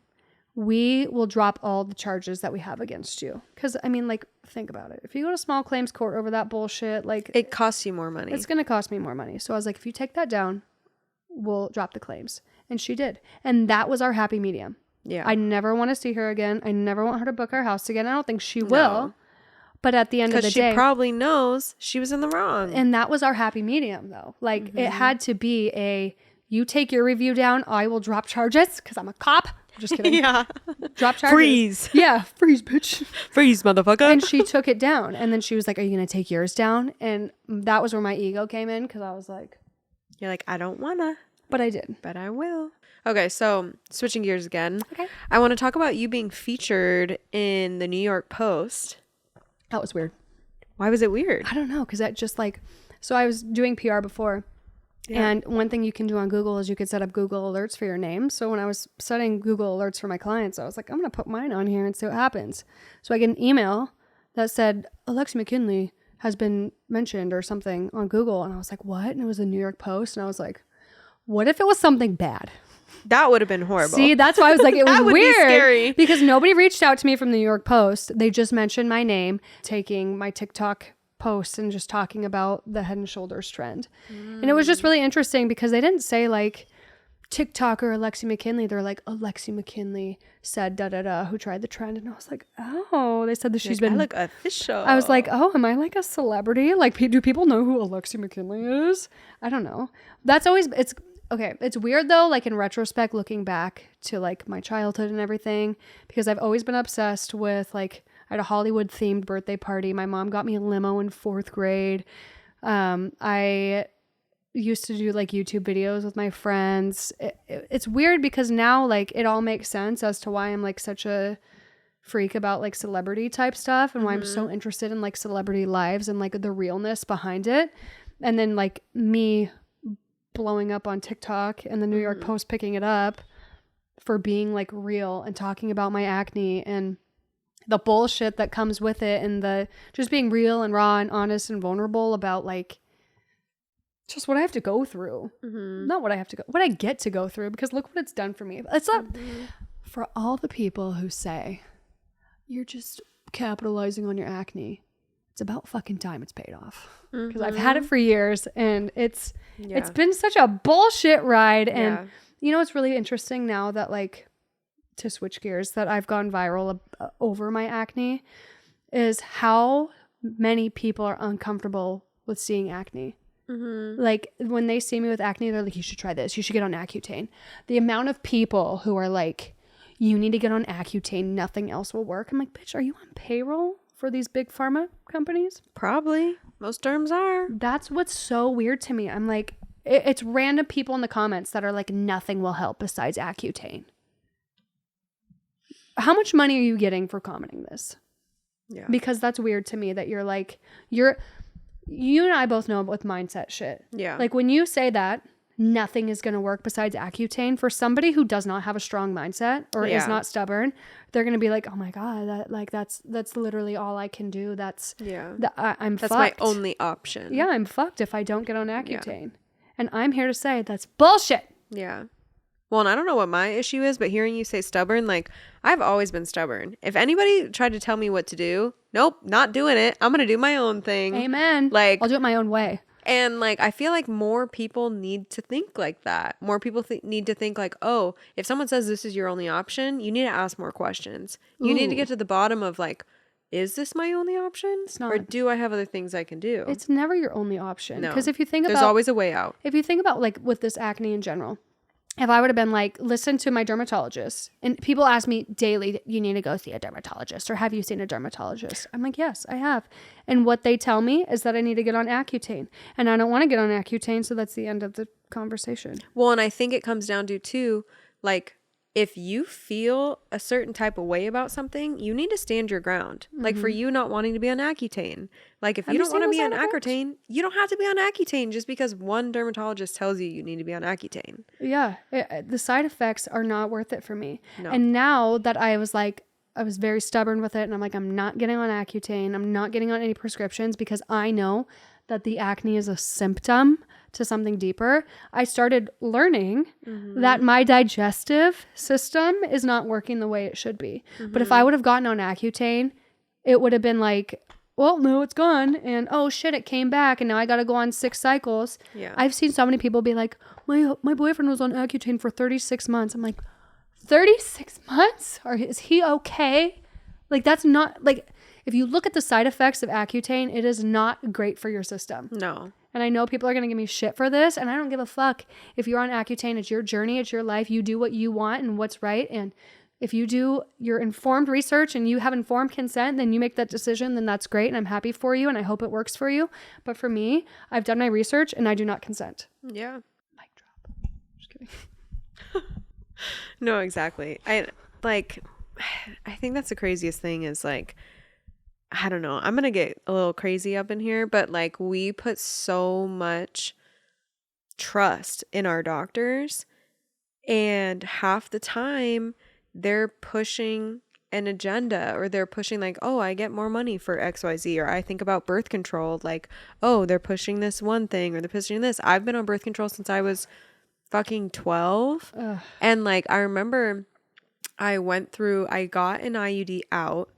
we will drop all the charges that we have against you. Because, I mean, like, think about it. If you go to small claims court over that bullshit, like... it costs you more money. It's going to cost me more money. So I was like, if you take that down, we'll drop the claims. And she did. And that was our happy medium. Yeah. I never want to see her again. I never want her to book our house again. I don't think she will. But at the end of the day... because she probably knows she was in the wrong. And that was our happy medium, though. Like, it had to be you take your review down, I will drop charges, because I'm a cop. Just kidding. Yeah. Drop charges. Freeze. Yeah. Freeze, bitch. Freeze, motherfucker. And she took it down. And then she was like, are you going to take yours down? And that was where my ego came in, because I was like... you're like, I don't want to. But I did. But I will. Okay, so switching gears again. Okay. I want to talk about you being featured in the New York Post. That was weird. Why was it weird? I don't know, because that just like... so I was doing PR before. Yeah. And one thing you can do on Google is you could set up Google alerts for your name. So when I was setting Google alerts for my clients, I was like, I'm going to put mine on here and see what happens. So I get an email that said, Alexi McKinley has been mentioned or something on Google. And I was like, what? And it was the New York Post. And I was like, what if it was something bad? That would have been horrible. See, that's why I was like, it was that would weird. Be scary. Because nobody reached out to me from the New York Post. They just mentioned my name, taking my TikTok posts and just talking about the Head and Shoulders trend. And it was just really interesting, because they didn't say like TikToker Alexi McKinley. They're like, Alexi McKinley said da-da-da who tried the trend. And I was like, oh, they said that she's been... I look official. I was like, oh, am I like a celebrity? Like, do people know who Alexi McKinley is? I don't know. That's always... it's... okay, it's weird though, like in retrospect, looking back to like my childhood and everything, because I've always been obsessed with like... I had a Hollywood themed birthday party. My mom got me a limo in 4th grade. I used to do like YouTube videos with my friends. It's weird because now like it all makes sense as to why I'm like such a freak about like celebrity type stuff, and why I'm so interested in like celebrity lives and like the realness behind it. And then like me blowing up on TikTok and the New York Post picking it up for being like real and talking about my acne and the bullshit that comes with it, and the just being real and raw and honest and vulnerable about like just what I have to go through. Not what I get to go through, because look what it's done for me. It's not for all the people who say you're just capitalizing on your acne. It's about fucking time it's paid off, because I've had it for years, and it's been such a bullshit ride. And you know, it's really interesting now that, like, to switch gears, that I've gone viral over my acne, is how many people are uncomfortable with seeing acne. Like, when they see me with acne, they're like, you should try this. You should get on Accutane. The amount of people who are like, you need to get on Accutane. Nothing else will work. I'm like, bitch, are you on payroll for these big pharma companies? Probably. Most derms are. That's what's so weird to me. I'm like, it's random people in the comments that are like, nothing will help besides Accutane. How much money are you getting for commenting this? Yeah. Because that's weird to me that you're like, you and I both know with mindset shit. Yeah. Like, when you say that nothing is going to work besides Accutane, for somebody who does not have a strong mindset or is not stubborn, they're going to be like, oh my God, that's literally all I can do. I'm that's fucked. my only option. Yeah, I'm fucked if I don't get on Accutane. Yeah. And I'm here to say that's bullshit. Yeah. Well, and I don't know what my issue is, but hearing you say stubborn, like, I've always been stubborn. If anybody tried to tell me what to do, nope, not doing it. I'm going to do my own thing. Amen. Like, I'll do it my own way. And, like, I feel like more people need to think like that. More people need to think like, oh, if someone says this is your only option, you need to ask more questions. You need to get to the bottom of, like, is this my only option? It's not. Or do I have other things I can do? It's never your only option. No. Because if you think about... There's always a way out. If you think about, like, with this acne in general... If I would have been like, listen to my dermatologist, and people ask me daily, you need to go see a dermatologist, or have you seen a dermatologist? I'm like, yes, I have. And what they tell me is that I need to get on Accutane, and I don't want to get on Accutane. So that's the end of the conversation. Well, and I think it comes down to too, like, if you feel a certain type of way about something, you need to stand your ground. Like, for you not wanting to be on Accutane. Like, if you don't want to be on Accutane, you don't have to be on Accutane just because one dermatologist tells you need to be on Accutane. Yeah. The side effects are not worth it for me. No. And now that I was very stubborn with it, and I'm like, I'm not getting on Accutane. I'm not getting on any prescriptions, because I know that the acne is a symptom to something deeper. I started learning that my digestive system is not working the way it should be. But if I would have gotten on Accutane, it would have been like, well, no, it's gone. And oh shit, it came back. And now I got to go on 6 cycles. Yeah. I've seen so many people be like, my boyfriend was on Accutane for 36 months. I'm like, 36 months? Or is he okay? Like, that's not, like, if you look at the side effects of Accutane, it is not great for your system. No. And I know people are going to give me shit for this, and I don't give a fuck. If you're on Accutane, it's your journey, it's your life. You do what you want and what's right. And if you do your informed research and you have informed consent, then you make that decision, then that's great. And I'm happy for you, and I hope it works for you. But for me, I've done my research, and I do not consent. Yeah. Mic drop. Just kidding. No, exactly. I think that's the craziest thing is, like, I don't know. I'm going to get a little crazy up in here, but, like, we put so much trust in our doctors, and half the time they're pushing an agenda, or they're pushing, like, oh, I get more money for XYZ, or I think about birth control, like, oh, they're pushing this one thing, or they're pushing this. I've been on birth control since I was fucking 12. Ugh. And, like, I remember I got an IUD out,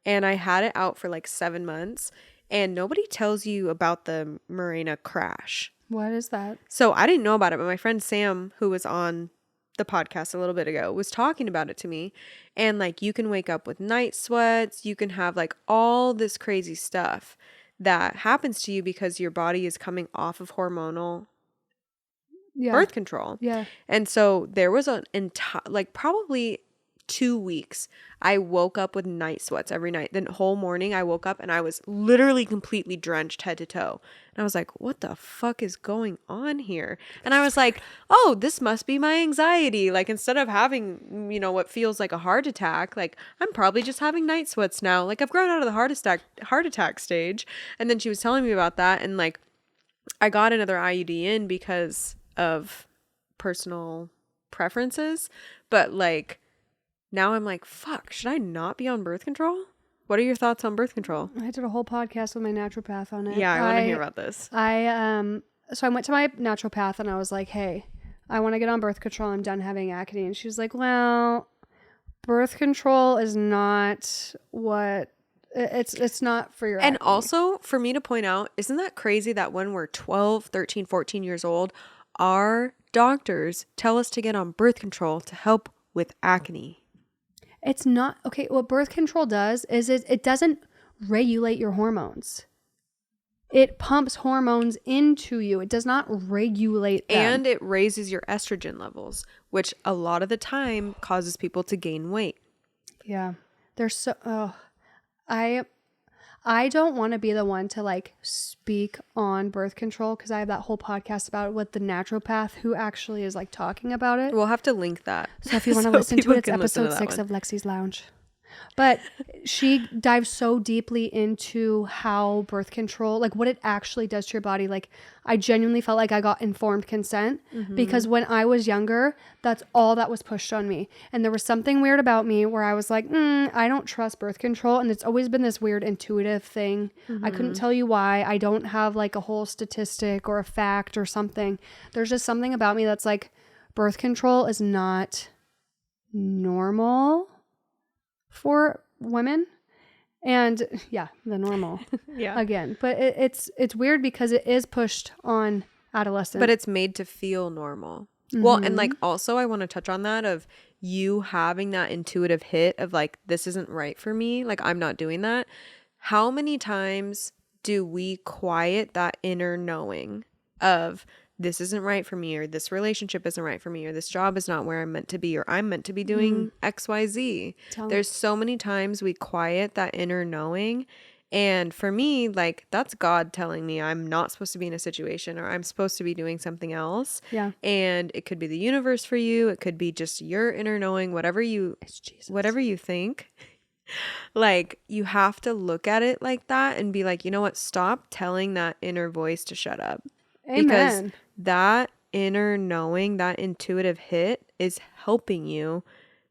and I had it out for like 7 months, and nobody tells you about the Mirena crash. What is that? So I didn't know about it, but my friend Sam, who was on the podcast a little bit ago, was talking about it to me. And, like, you can wake up with night sweats. You can have, like, all this crazy stuff that happens to you because your body is coming off of hormonal birth control. Yeah. And so there was an entire, like, probably 2 weeks, I woke up with night sweats every night. The whole morning I woke up and I was literally completely drenched head to toe. And I was like, what the fuck is going on here? And I was like, oh, this must be my anxiety. Like, instead of having, you know, what feels like a heart attack, like, I'm probably just having night sweats now. Like, I've grown out of the heart attack stage. And then she was telling me about that. And, like, I got another IUD in because of personal preferences. But, like, now I'm like, fuck, should I not be on birth control? What are your thoughts on birth control? I did a whole podcast with my naturopath on it. Yeah, I want to hear about this. so I went to my naturopath and I was like, hey, I want to get on birth control. I'm done having acne. And she was like, well, birth control is not what it's not for your And acne. also for me to point out, isn't that crazy that when we're 12, 13, 14 years old, our doctors tell us to get on birth control to help with acne? It's not okay. What birth control does is it doesn't regulate your hormones. It pumps hormones into you. It does not regulate them. And it raises your estrogen levels, which a lot of the time causes people to gain weight. Yeah. There's so I don't want to be the one to like speak on birth control because I have that whole podcast about it with the naturopath who actually is like talking about it. We'll have to link that. So if you want to listen to it, it's episode 6 of Lexi's Lounge. But she dives so deeply into how birth control, like what it actually does to your body. Like I genuinely felt like I got informed consent because when I was younger, that's all that was pushed on me. And there was something weird about me where I was like, I don't trust birth control. And it's always been this weird intuitive thing. I couldn't tell you why. I don't have like a whole statistic or a fact or something. There's just something about me that's like birth control is not normal for women. And yeah, the normal again, but it's weird because it is pushed on adolescents, but it's made to feel normal. Well, and like also I want to touch on that of you having that intuitive hit of like, this isn't right for me, like I'm not doing that. How many times do we quiet that inner knowing of this isn't right for me, or this relationship isn't right for me, or this job is not where I'm meant to be, or I'm meant to be doing XYZ. There's so many times we quiet that inner knowing. And for me, like that's God telling me I'm not supposed to be in a situation, or I'm supposed to be doing something else. Yeah. And it could be the universe for you. It could be just your inner knowing, whatever you think. Like you have to look at it like that and be like, you know what? Stop telling that inner voice to shut up. Amen. Because that inner knowing, that intuitive hit is helping you,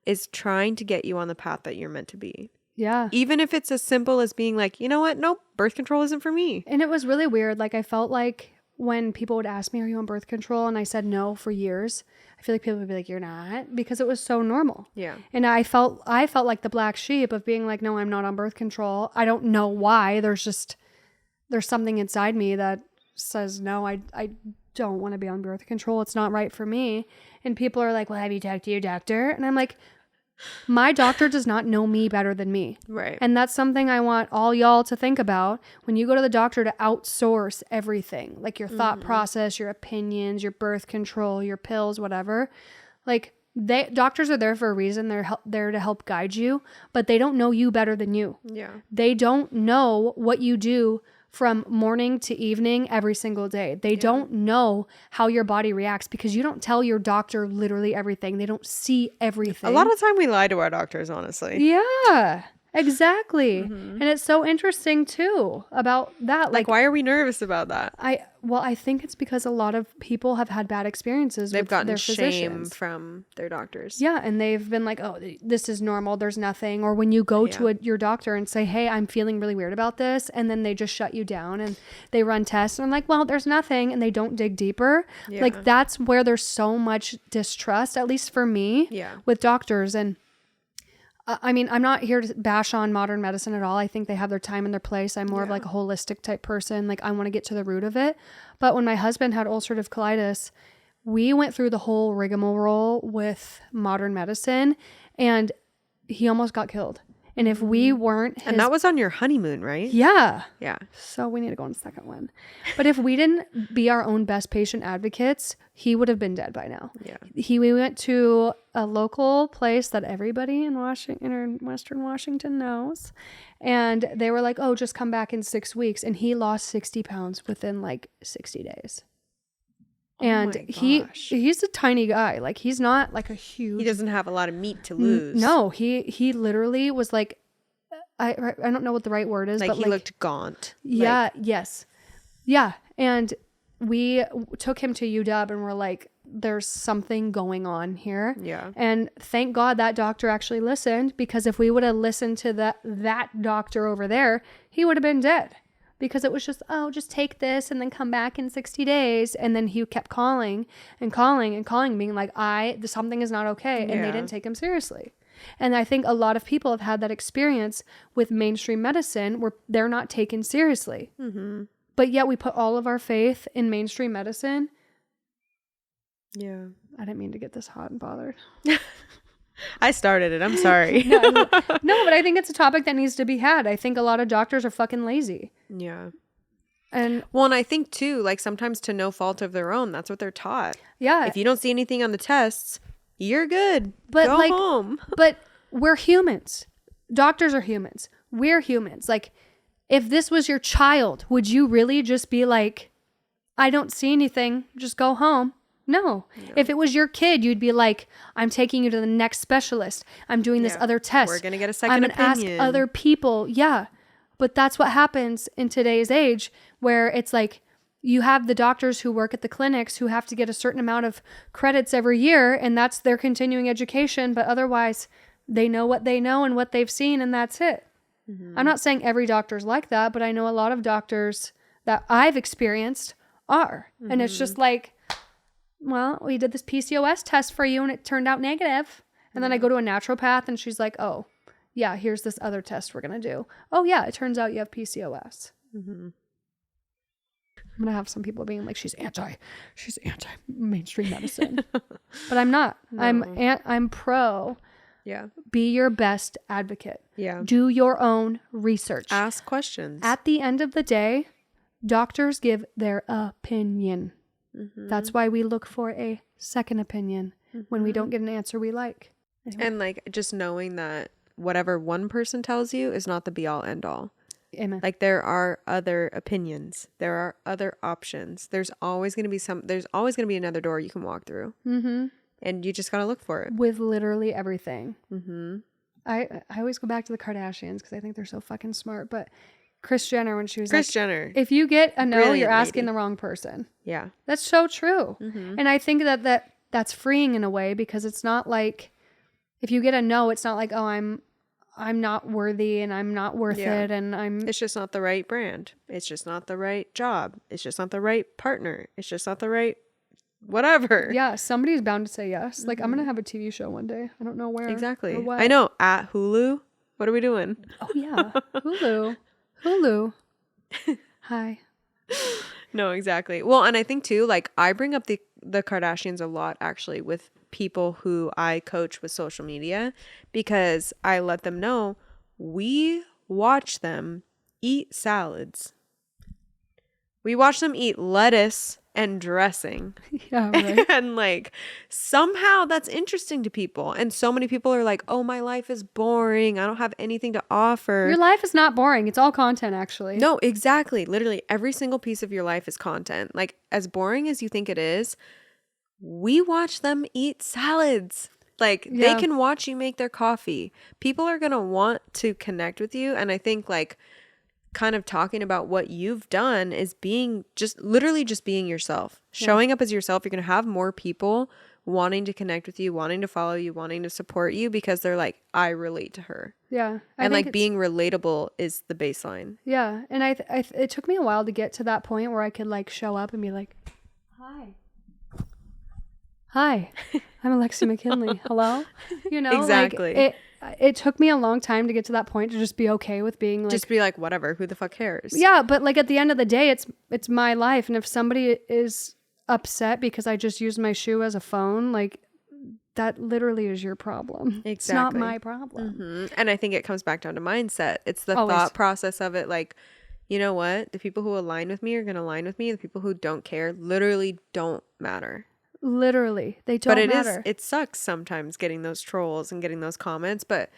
is trying to get you on the path that you're meant to be. Yeah. Even if it's as simple as being like, you know what? Nope, birth control isn't for me. And it was really weird. Like I felt like when people would ask me, are you on birth control? And I said no for years. I feel like people would be like, you're not, because it was so normal. Yeah. And I felt like the black sheep of being like, no, I'm not on birth control. I don't know why. There's something inside me that says, no, I don't want to be on birth control. It's not right for me. And people are like, well, have you talked to your doctor? And I'm like, my doctor does not know me better than me. Right. And that's something I want all y'all to think about when you go to the doctor, to outsource everything, like your thought process, your opinions, your birth control, your pills, whatever. Like doctors are there for a reason. They're there to help guide you, but they don't know you better than you. Yeah. They don't know what you do from morning to evening every single day. They don't know how your body reacts because you don't tell your doctor literally everything. They don't see everything. A lot of the time we lie to our doctors, honestly. Yeah, exactly. And it's so interesting too about that. Like why are we nervous about that? I think it's because a lot of people have had bad experiences They've with gotten their shame physicians. from their doctors. Yeah, and they've been like, oh, this is normal, there's nothing. Or when you go to your doctor and say, hey, I'm feeling really weird about this, and then they just shut you down and they run tests and I'm like, well, there's nothing, and they don't dig deeper. Yeah. Like that's where there's so much distrust, at least for me, with doctors. And I mean, I'm not here to bash on modern medicine at all. I think they have their time and their place. I'm more of like a holistic type person. Like I want to get to the root of it. But when my husband had ulcerative colitis, we went through the whole rigmarole with modern medicine and he almost got killed. And if we weren't and that was on your honeymoon, right? Yeah. Yeah. So we need to go on the second one. But if we didn't be our own best patient advocates, he would have been dead by now. Yeah. We went to a local place that everybody in Washington or Western Washington knows. And they were like, oh, just come back in 6 weeks. And he lost 60 pounds within like 60 days. And he's a tiny guy. Like he's not like a huge. He doesn't have a lot of meat to lose. No, he literally was like, I don't know what the right word is, like but he looked gaunt. Yeah. Yes. Yeah. And we took him to UW and we're like, there's something going on here. Yeah. And thank God that doctor actually listened, because if we would have listened to that doctor over there, he would have been dead. because it was just, oh, just take this and then come back in 60 days. And then he kept calling and calling and calling, being like, something is not okay. And they didn't take him seriously. And I think a lot of people have had that experience with mainstream medicine where they're not taken seriously. Mm-hmm. But yet we put all of our faith in mainstream medicine. Yeah. I didn't mean to get this hot and bothered. I started it. I'm sorry. No, but I think it's a topic that needs to be had. I think a lot of doctors are fucking lazy. Yeah. And I think too, like sometimes to no fault of their own, that's what they're taught. yeah. If you don't see anything on the tests, you're good. But go like, home. But we're humans. Doctors are humans. We're humans. Like, if this was your child, would you really just be like, I don't see anything, just go home? No. If it was your kid, you'd be like, I'm taking you to the next specialist. I'm doing this other test. We're going to get a second opinion. I'm going to ask other people. Yeah. But that's what happens in today's age, where it's like you have the doctors who work at the clinics who have to get a certain amount of credits every year, and that's their continuing education. But otherwise, they know what they know and what they've seen, and that's it. Mm-hmm. I'm not saying every doctor's like that, but I know a lot of doctors that I've experienced are. Mm-hmm. And it's just like, well, we did this PCOS test for you and it turned out negative. And then I go to a naturopath and she's like, oh, yeah, here's this other test we're going to do. Oh, yeah, it turns out you have PCOS. Mm-hmm. I'm going to have some people being like, she's anti mainstream medicine. But I'm not. No. I'm pro. Yeah. Be your best advocate. Yeah. Do your own research. Ask questions. At the end of the day, doctors give their opinion. Mm-hmm. That's why we look for a second opinion when we don't get an answer we like. Anyway. And like just knowing that whatever one person tells you is not the be all end all. Amen. Like there are other opinions. There are other options. There's always going to be another door you can walk through. Mm-hmm. And you just got to look for it. With literally everything. Mm-hmm. I always go back to the Kardashians because I think they're so fucking smart. But Kris Jenner, when she was Kris Jenner, if you get a no, brilliant you're asking lady. the wrong person. Yeah. That's so true. Mm-hmm. And I think that's freeing in a way, because it's not like, if you get a no, it's not like, oh, I'm not worthy and I'm not worth it, and it's just not the right brand. It's just not the right job. It's just not the right partner. It's just not the right whatever. Yeah, somebody's bound to say yes. Like, I'm gonna have a TV show one day. I don't know where. Exactly. Or what. I know. At Hulu. What are we doing? Oh yeah, Hulu. Hi. No, exactly. Well, and I think too, like I bring up the Kardashians a lot actually with people who I coach with social media, because I let them know we watch them eat salads. We watch them eat lettuce and dressing. Yeah, right. And like somehow that's interesting to people. And so many people are like, oh, my life is boring. I don't have anything to offer. Your life is not boring. It's all content, actually. No, exactly. Literally every single piece of your life is content. Like as boring as you think it is, we watch them eat salads. Like they can watch you make their coffee. People are going to want to connect with you. And I think like kind of talking about what you've done is being just being yourself, showing up as yourself. You're going to have more people wanting to connect with you, wanting to follow you, wanting to support you, because they're like, I relate to her. Yeah. And like being relatable is the baseline. Yeah. And it took me a while to get to that point where I could like show up and be like, Hi, I'm Alexia McKinley. Hello? You know, exactly. Like it took me a long time to get to that point to just be okay with being like, just be like, whatever, who the fuck cares? Yeah, but like at the end of the day, it's my life, and if somebody is upset because I just used my shoe as a phone, like that literally is your problem. Exactly. It's not my problem. Mm-hmm. And I think it comes back down to mindset. It's the thought process of it. Like, you know what? The people who align with me are going to align with me. The people who don't care literally don't matter. Literally, they don't matter. It sucks sometimes getting those trolls and getting those comments, but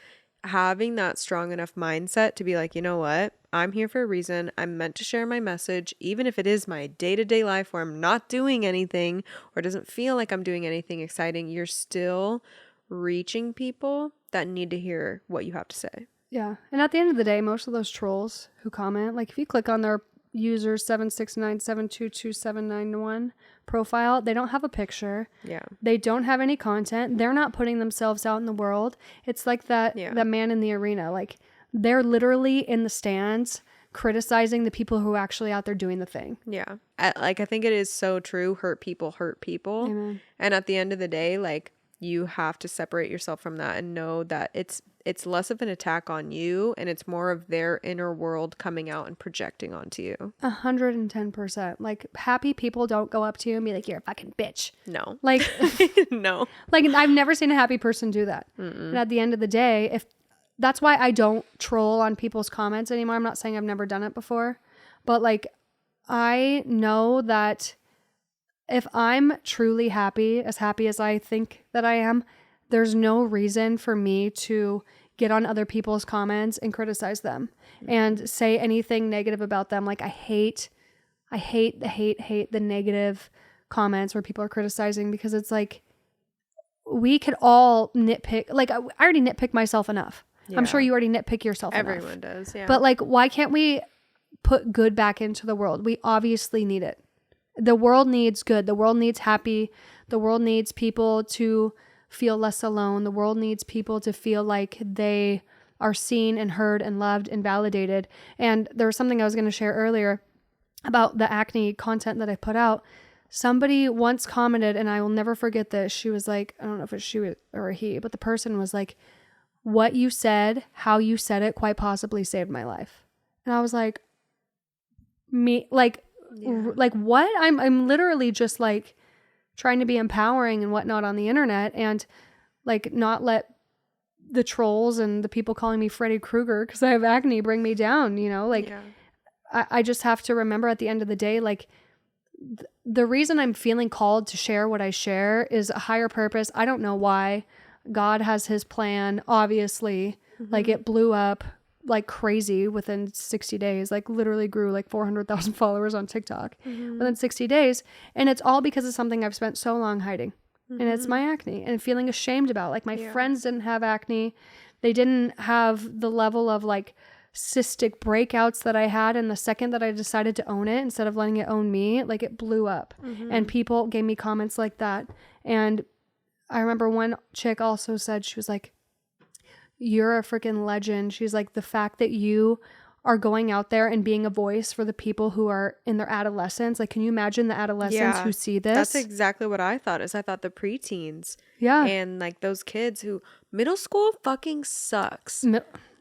having that strong enough mindset to be like, you know what? I'm here for a reason. I'm meant to share my message, even if it is my day-to-day life where I'm not doing anything or doesn't feel like I'm doing anything exciting. You're still reaching people that need to hear what you have to say. Yeah. And at the end of the day, most of those trolls who comment, like if you click on their user 769722791 profile, they don't have a picture. Yeah. They don't have any content. They're not putting themselves out in the world. It's like that man in the arena. Like they're literally in the stands criticizing the people who are actually out there doing the thing. Yeah. I think it is so true. Hurt people hurt people. Amen. And at the end of the day, like, you have to separate yourself from that and know that it's less of an attack on you and it's more of their inner world coming out and projecting onto you. 110%. Like, happy people don't go up to you and be like, you're a fucking bitch. No. Like, No. like, I've never seen a happy person do that. And at the end of the day, if that's why I don't troll on people's comments anymore. I'm not saying I've never done it before, but like, I know that if I'm truly happy as I think that I am, there's no reason for me to get on other people's comments and criticize them and say anything negative about them. Like, I hate the negative comments where people are criticizing, because it's like, we could all nitpick. Like, I already nitpick myself enough. Yeah. I'm sure you already nitpick yourself enough. Everyone does, yeah. But like, why can't we put good back into the world? We obviously need it. The world needs good. The world needs happy. The world needs people to feel less alone. The world needs people to feel like they are seen and heard and loved and validated. And there was something I was going to share earlier about the acne content that I put out. Somebody once commented, and I will never forget this. She was like, I don't know if it's she or a he, but the person was like, what you said, how you said it, quite possibly saved my life. And I was like, like what? I'm literally just like trying to be empowering and whatnot on the internet, and like not let the trolls and the people calling me Freddy Krueger because I have acne bring me down, you know? Like, yeah. I just have to remember at the end of the day, like, the reason I'm feeling called to share what I share is a higher purpose. I don't know why. God has his plan, obviously. Like, it blew up like crazy within 60 days, like literally grew like 400,000 followers on TikTok within 60 days. And it's all because of something I've spent so long hiding. And it's my acne and feeling ashamed about. Like, my friends didn't have acne. They didn't have the level of like cystic breakouts that I had. And the second that I decided to own it, instead of letting it own me, like, it blew up. And people gave me comments like that. And I remember one chick also said, she was like, you're a freaking legend. She's like, the fact that you are going out there and being a voice for the people who are in their adolescence. Like, can you imagine the adolescents who see this? That's exactly what I thought. I thought the preteens. Yeah. And like those kids who, middle school fucking sucks.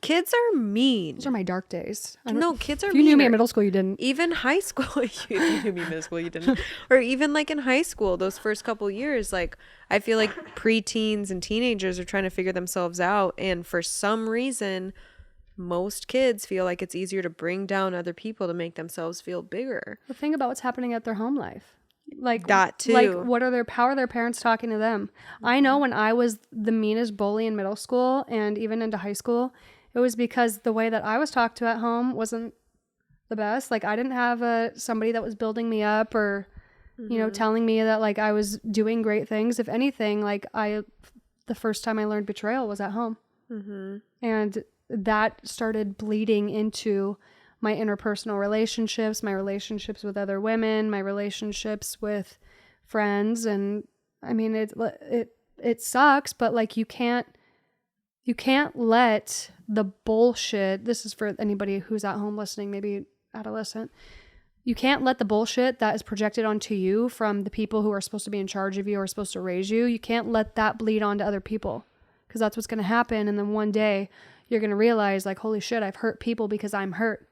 Kids are mean. Those are my dark days. No, kids are mean. If you knew me in middle school, you didn't. Even high school, you knew me in middle school, you didn't. Or even like in high school, those first couple years, like, I feel like preteens and teenagers are trying to figure themselves out. And for some reason, most kids feel like it's easier to bring down other people to make themselves feel bigger. The thing about what's happening at their home life. Like, that too. Like, how are their parents talking to them? I know when I was the meanest bully in middle school and even into high school, it was because the way that I was talked to at home wasn't the best. Like, I didn't have somebody that was building me up or, you know, telling me that like I was doing great things. If anything, like, the first time I learned betrayal was at home. And that started bleeding into my interpersonal relationships, my relationships with other women, my relationships with friends. And I mean, it sucks, but like, you can't let the bullshit, this is for anybody who's at home listening, maybe adolescent, you can't let the bullshit that is projected onto you from the people who are supposed to be in charge of you or supposed to raise you, you can't let that bleed onto other people, because that's what's going to happen. And then one day you're going to realize, like, holy shit, I've hurt people because I'm hurt.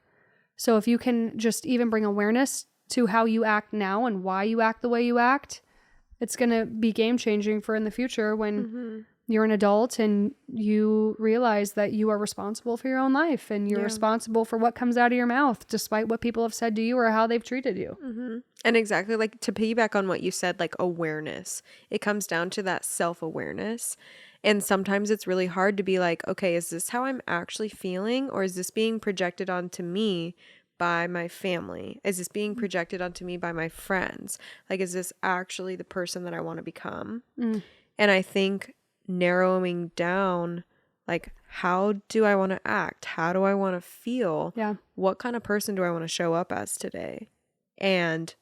So if you can just even bring awareness to how you act now and why you act the way you act, it's going to be game changing for in the future when you're an adult and you realize that you are responsible for your own life and you're responsible for what comes out of your mouth, despite what people have said to you or how they've treated you. And exactly, like, to piggyback on what you said, like, awareness, it comes down to that self-awareness. And sometimes it's really hard to be like, okay, is this how I'm actually feeling? Or is this being projected onto me by my family? Is this being projected onto me by my friends? Like, is this actually the person that I want to become? And I think narrowing down, like, how do I want to act? How do I want to feel? Yeah. What kind of person do I want to show up as today? And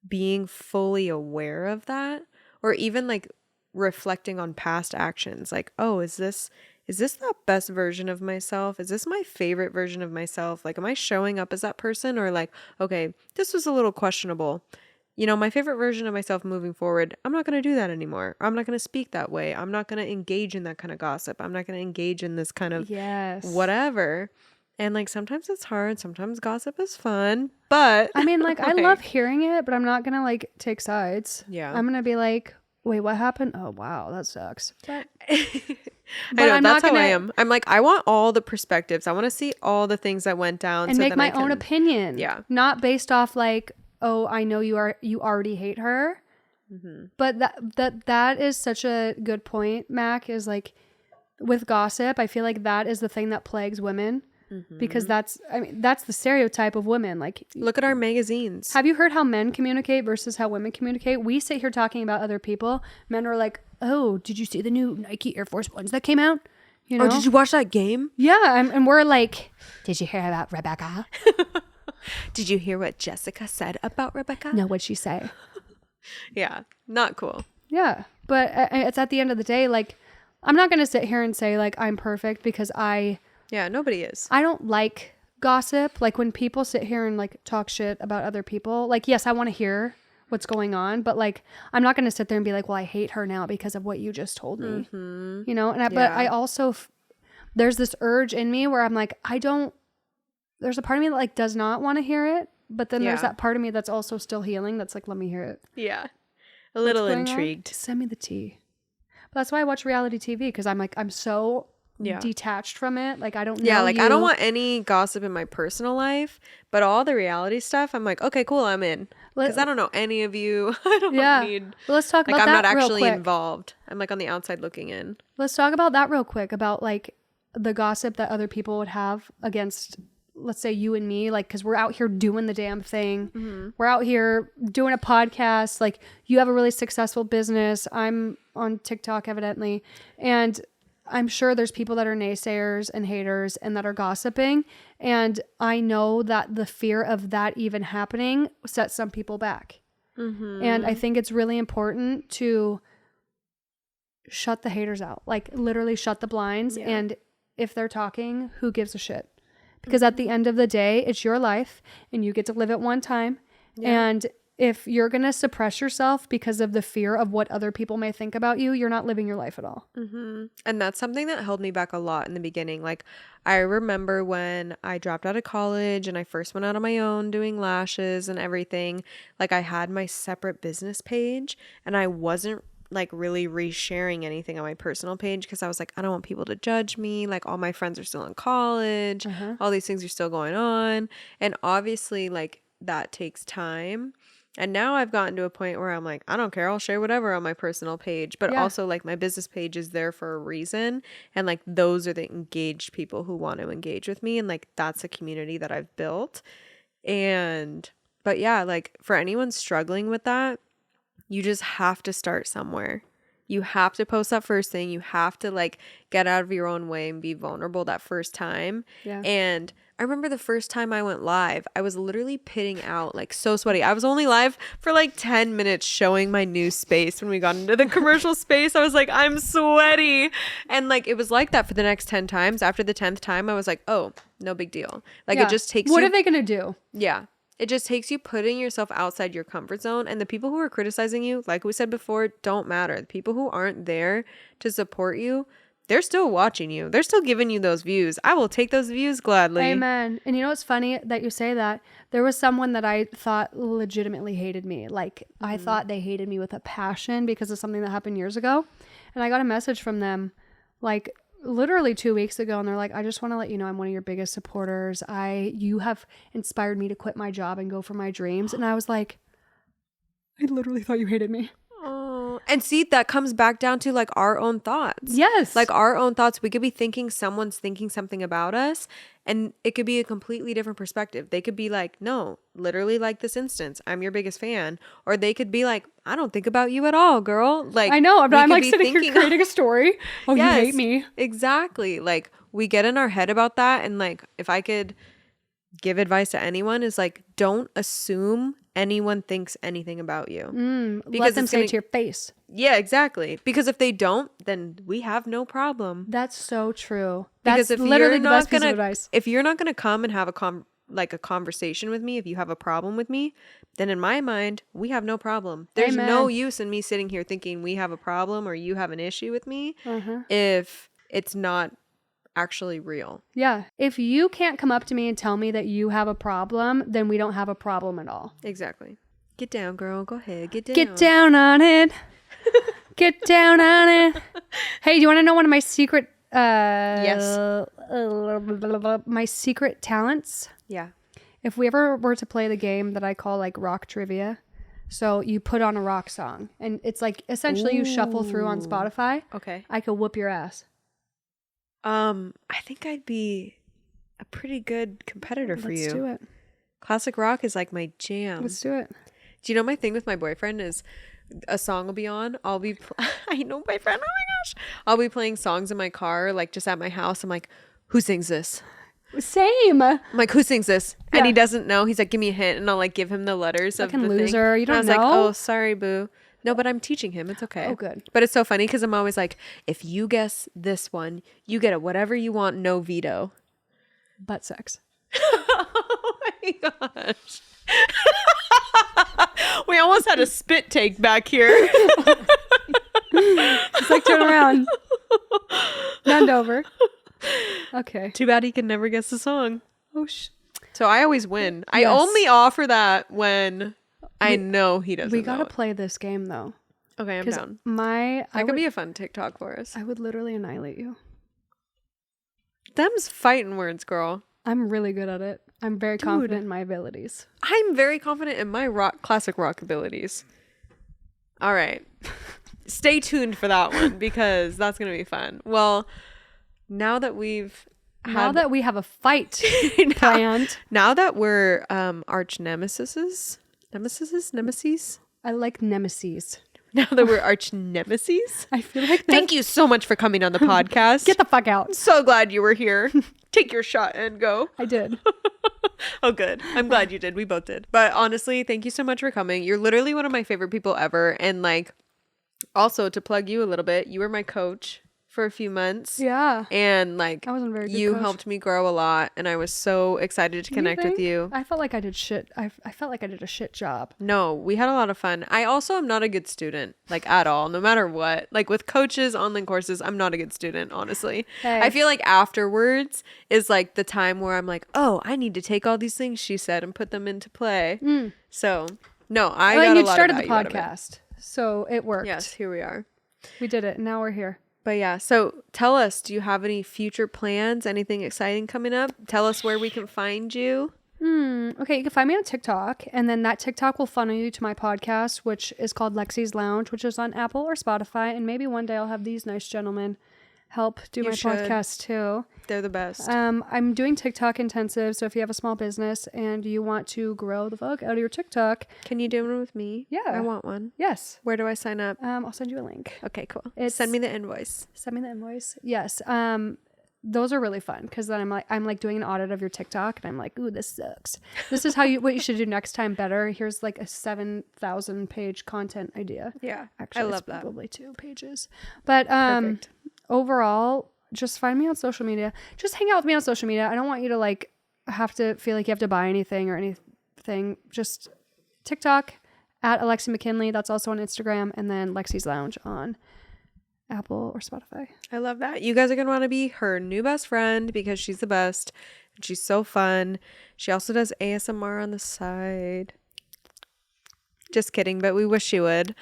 being fully aware of that, or even like reflecting on past actions, like, oh, is this is this the best version of myself? Is this my favorite version of myself? Like, am I showing up as that person? Or like, okay, this was a little questionable. You know, my favorite version of myself moving forward, I'm not going to do that anymore. I'm not going to speak that way. I'm not going to engage in that kind of gossip. I'm not going to engage in this kind of whatever. And like, sometimes it's hard. Sometimes gossip is fun, but I mean, like, I love hearing it, but I'm not going to like take sides. Yeah. I'm going to be like, wait, what happened? Oh, wow, that sucks. But I know, that's how I am. I'm like, I want all the perspectives. I want to see all the things that went down. And so make my own opinion. Yeah. Not based off like, oh, I know you already hate her. Mm-hmm. But that is such a good point, Mac, is like with gossip, I feel like that is the thing that plagues women. Mm-hmm. Because that's the stereotype of women. Like, look at our magazines. Have you heard how men communicate versus how women communicate? We sit here talking about other people. Men are like, oh, did you see the new Nike Air Force Ones that came out? You know? Oh, did you watch that game? Yeah. And we're like, did you hear about Rebecca? Did you hear what Jessica said about Rebecca? No, what'd she say? Yeah. Not cool. Yeah. But it's at the end of the day, like, I'm not going to sit here and say like I'm perfect because yeah, nobody is. I don't like gossip. Like when people sit here and like talk shit about other people, like, yes, I want to hear what's going on, but like, I'm not going to sit there and be like, well, I hate her now because of what you just told me, you know? And but I also, there's this urge in me where I'm like, there's a part of me that like does not want to hear it. But then there's that part of me that's also still healing. That's like, let me hear it. Yeah. A little intrigued. Send me the tea. But that's why I watch reality TV. Because I'm like, I'm so detached from it. Like, I don't know. Yeah, like I don't want any gossip in my personal life, but all the reality stuff, I'm like, okay, cool, I'm in. Because I don't know any of you. I don't need. Well, let's talk like, about I'm that not real actually quick. involved. I'm like on the outside looking in. Let's talk about that real quick. About like the gossip that other people would have against, let's say, you and me, like, because we're out here doing the damn thing. Mm-hmm. We're out here doing a podcast. Like, you have a really successful business. I'm on TikTok, evidently. And I'm sure there's people that are naysayers and haters and that are gossiping. And I know that the fear of that even happening sets some people back. Mm-hmm. And I think it's really important to shut the haters out. Like, literally shut the blinds. Yeah. And if they're talking, who gives a shit? Because at the end of the day, it's your life and you get to live it one time. Yeah. And if you're going to suppress yourself because of the fear of what other people may think about you, you're not living your life at all. Mm-hmm. And that's something that held me back a lot in the beginning. Like, I remember when I dropped out of college and I first went out on my own doing lashes and everything, like I had my separate business page and I wasn't like really resharing anything on my personal page because I was like, I don't want people to judge me. Like, all my friends are still in college. Uh-huh. All these things are still going on. And obviously, like, that takes time. And now I've gotten to a point where I'm like, I don't care. I'll share whatever on my personal page. But also, like, my business page is there for a reason. And, like, those are the engaged people who want to engage with me. And, like, that's a community that I've built. But yeah, like, for anyone struggling with that, you just have to start somewhere. You have to post that first thing. You have to like get out of your own way and be vulnerable that first time. Yeah. And I remember the first time I went live, I was literally pitting out, like so sweaty. I was only live for like 10 minutes showing my new space when we got into the commercial space. I was like, I'm sweaty. And like, it was like that for the next 10 times. After the 10th time, I was like, oh, no big deal. Like it just takes What are they going to do? Yeah. It just takes you putting yourself outside your comfort zone. And the people who are criticizing you, like we said before, don't matter. The people who aren't there to support you, they're still watching you. They're still giving you those views. I will take those views gladly. Amen. And you know what's funny that you say that? There was someone that I thought legitimately hated me. Like, I thought they hated me with a passion because of something that happened years ago. And I got a message from them, like, literally 2 weeks ago, and they're like, I just want to let you know I'm one of your biggest supporters. You have inspired me to quit my job and go for my dreams. And I was like, I literally thought you hated me. Oh, and see, that comes back down to like our own thoughts. Yes. Like our own thoughts. We could be thinking someone's thinking something about us, and it could be a completely different perspective. They could be like, no, literally like this instance, I'm your biggest fan. Or they could be like, I don't think about you at all, girl. Like, I know, but I'm like sitting here creating a story. Oh, yes, you hate me. Exactly. Like, we get in our head about that. And like, if I could give advice to anyone is like, don't assume anyone thinks anything about you. Let them say it to your face. Yeah, exactly. Because if they don't, then we have no problem. That's so true. Because That's if literally you're the not best piece gonna, of advice. if you're not gonna come and have a conversation with me, if you have a problem with me, then in my mind, we have no problem. There's no use in me sitting here thinking we have a problem or you have an issue with me if it's not actually real. Yeah. If you can't come up to me and tell me that you have a problem, then we don't have a problem at all. Exactly. Get down, girl. Go ahead. Get down. Get down on it. Get down on it. Hey, do you want to know one of my secret Yes. My secret talents? Yeah. If we ever were to play the game that I call like rock trivia, so you put on a rock song and it's like essentially you shuffle through on Spotify. Okay. I could whoop your ass. I think I'd be a pretty good competitor for you. Let's do it. Classic rock is like my jam. Let's do it. Do you know my thing with my boyfriend is a song will be on. I'll be I know my friend. Oh my gosh. I'll be playing songs in my car, like just at my house. I'm like, who sings this? Same. I'm like, who sings this? Yeah. And he doesn't know. He's like, give me a hint, and I'll like give him the letters of the Fucking thing. loser. You And I don't was like, know? oh, sorry, boo. No, but I'm teaching him. It's okay. Oh, good. But it's so funny because I'm always like, if you guess this one, you get it. Whatever you want, no veto. Butt sex. Oh my gosh. We almost had a spit take back here. It's like turn around. Bend over. Okay. Too bad he can never guess the song. Oh, So I always win. I Yes. only offer that when I know he doesn't we gotta know it. play this game though. Okay, I'm Because down. that That could be a fun TikTok for us. I would literally annihilate you. Them's fighting words, girl. I'm really good at it. I'm very confident in my abilities. I'm very confident in my classic rock abilities. All right. Stay tuned for that one because that's going to be fun. Well, now that we've Now that we have a fight planned. Now that we're arch nemesis. I like nemesis. Now that we're arch nemesis. I feel like Thank you so much for coming on the podcast. Get the fuck out. So glad you were here. Take your shot and go. I did. Oh, good. I'm glad you did. We both did. But honestly, thank you so much for coming. You're literally one of my favorite people ever. And like, also to plug you a little bit, you were my coach for a few months. Yeah. And like, I wasn't a very good you coach. helped me grow a lot. And I was so excited to connect with you. I felt like I did shit. I felt like I did a shit job. No, we had a lot of fun. I also am not a good student, like at all, no matter what. Like with coaches, online courses, I'm not a good student, honestly. Hey. I feel like afterwards is like the time where I'm like, oh, I need to take all these things she said and put them into play. So, no, I got and a you lot started of the value out of it. podcast. So it worked. Yes, here we are. We did it. And now we're here. But yeah, so tell us, do you have any future plans? Anything exciting coming up? Tell us where we can find you. Okay, you can find me on TikTok, and then that TikTok will funnel you to my podcast, which is called Lexi's Lounge, which is on Apple or Spotify, and maybe one day I'll have these nice gentlemen help do You my should. podcast too. They're the best. I'm doing TikTok intensive, so if you have a small business and you want to grow the fuck out of your TikTok, Can you do one with me? Yeah. I want one. yes, Where do I sign up? I'll send you a link. Okay, cool. It's- Send me the invoice. Send me the invoice. Yes. Those are really fun because then I'm like doing an audit of your TikTok and I'm like, ooh, this sucks. This is what you should do next time better. Here's like a 7,000 page content idea. Yeah, Actually, I love it's that. probably 2 pages. But Perfect. overall, just find me on social media. Just hang out with me on social media. I don't want you to like have to feel like you have to buy anything or anything. Just TikTok at Alexi McKinley. That's also on Instagram. And then Lexi's Lounge on Apple or Spotify. I love that. You guys are going to want to be her new best friend because she's the best. And she's so fun. She also does ASMR on the side. Just kidding, but we wish she would.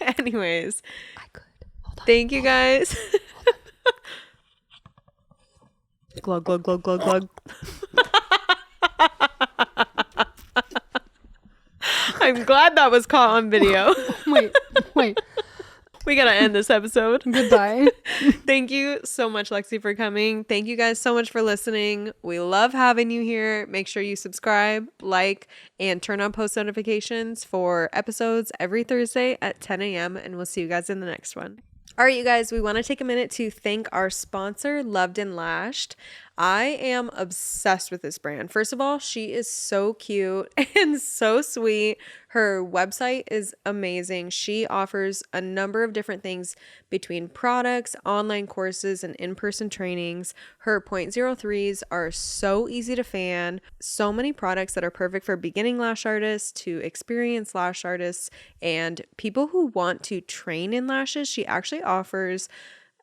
Anyways, I could. Hold on. thank you guys. Glug, glug, glug, glug, glug. I'm glad that was caught on video. Wait. We gotta end this episode. Goodbye. Thank you so much, Lexi, for coming. Thank you guys so much for listening. We love having you here. Make sure you subscribe, like, and turn on post notifications for episodes every Thursday at 10 a.m. And we'll see you guys in the next one. All right, you guys, we want to take a minute to thank our sponsor, Loved and Lashed. I am obsessed with this brand. First of all, she is so cute and so sweet. Her website is amazing. She offers a number of different things between products, online courses, and in-person trainings. Her .03s are so easy to fan. So many products that are perfect for beginning lash artists to experienced lash artists and people who want to train in lashes. She actually offers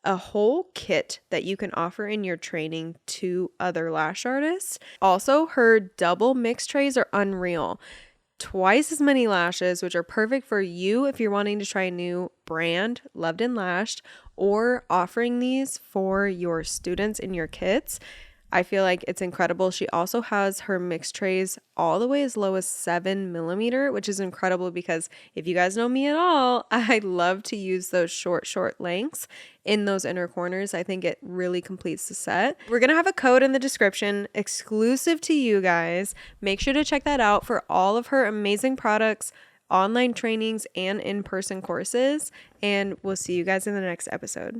a whole kit that you can offer in your training to other lash artists. Also, her double mix trays are unreal. Twice as many lashes, which are perfect for you if you're wanting to try a new brand, Loved and Lashed, or offering these for your students in your kits. I feel like it's incredible. She also has her mix trays all the way as low as 7mm, which is incredible because if you guys know me at all, I love to use those short lengths in those inner corners. I think it really completes the set. We're going to have a code in the description exclusive to you guys. Make sure to check that out for all of her amazing products, online trainings, and in-person courses. And we'll see you guys in the next episode.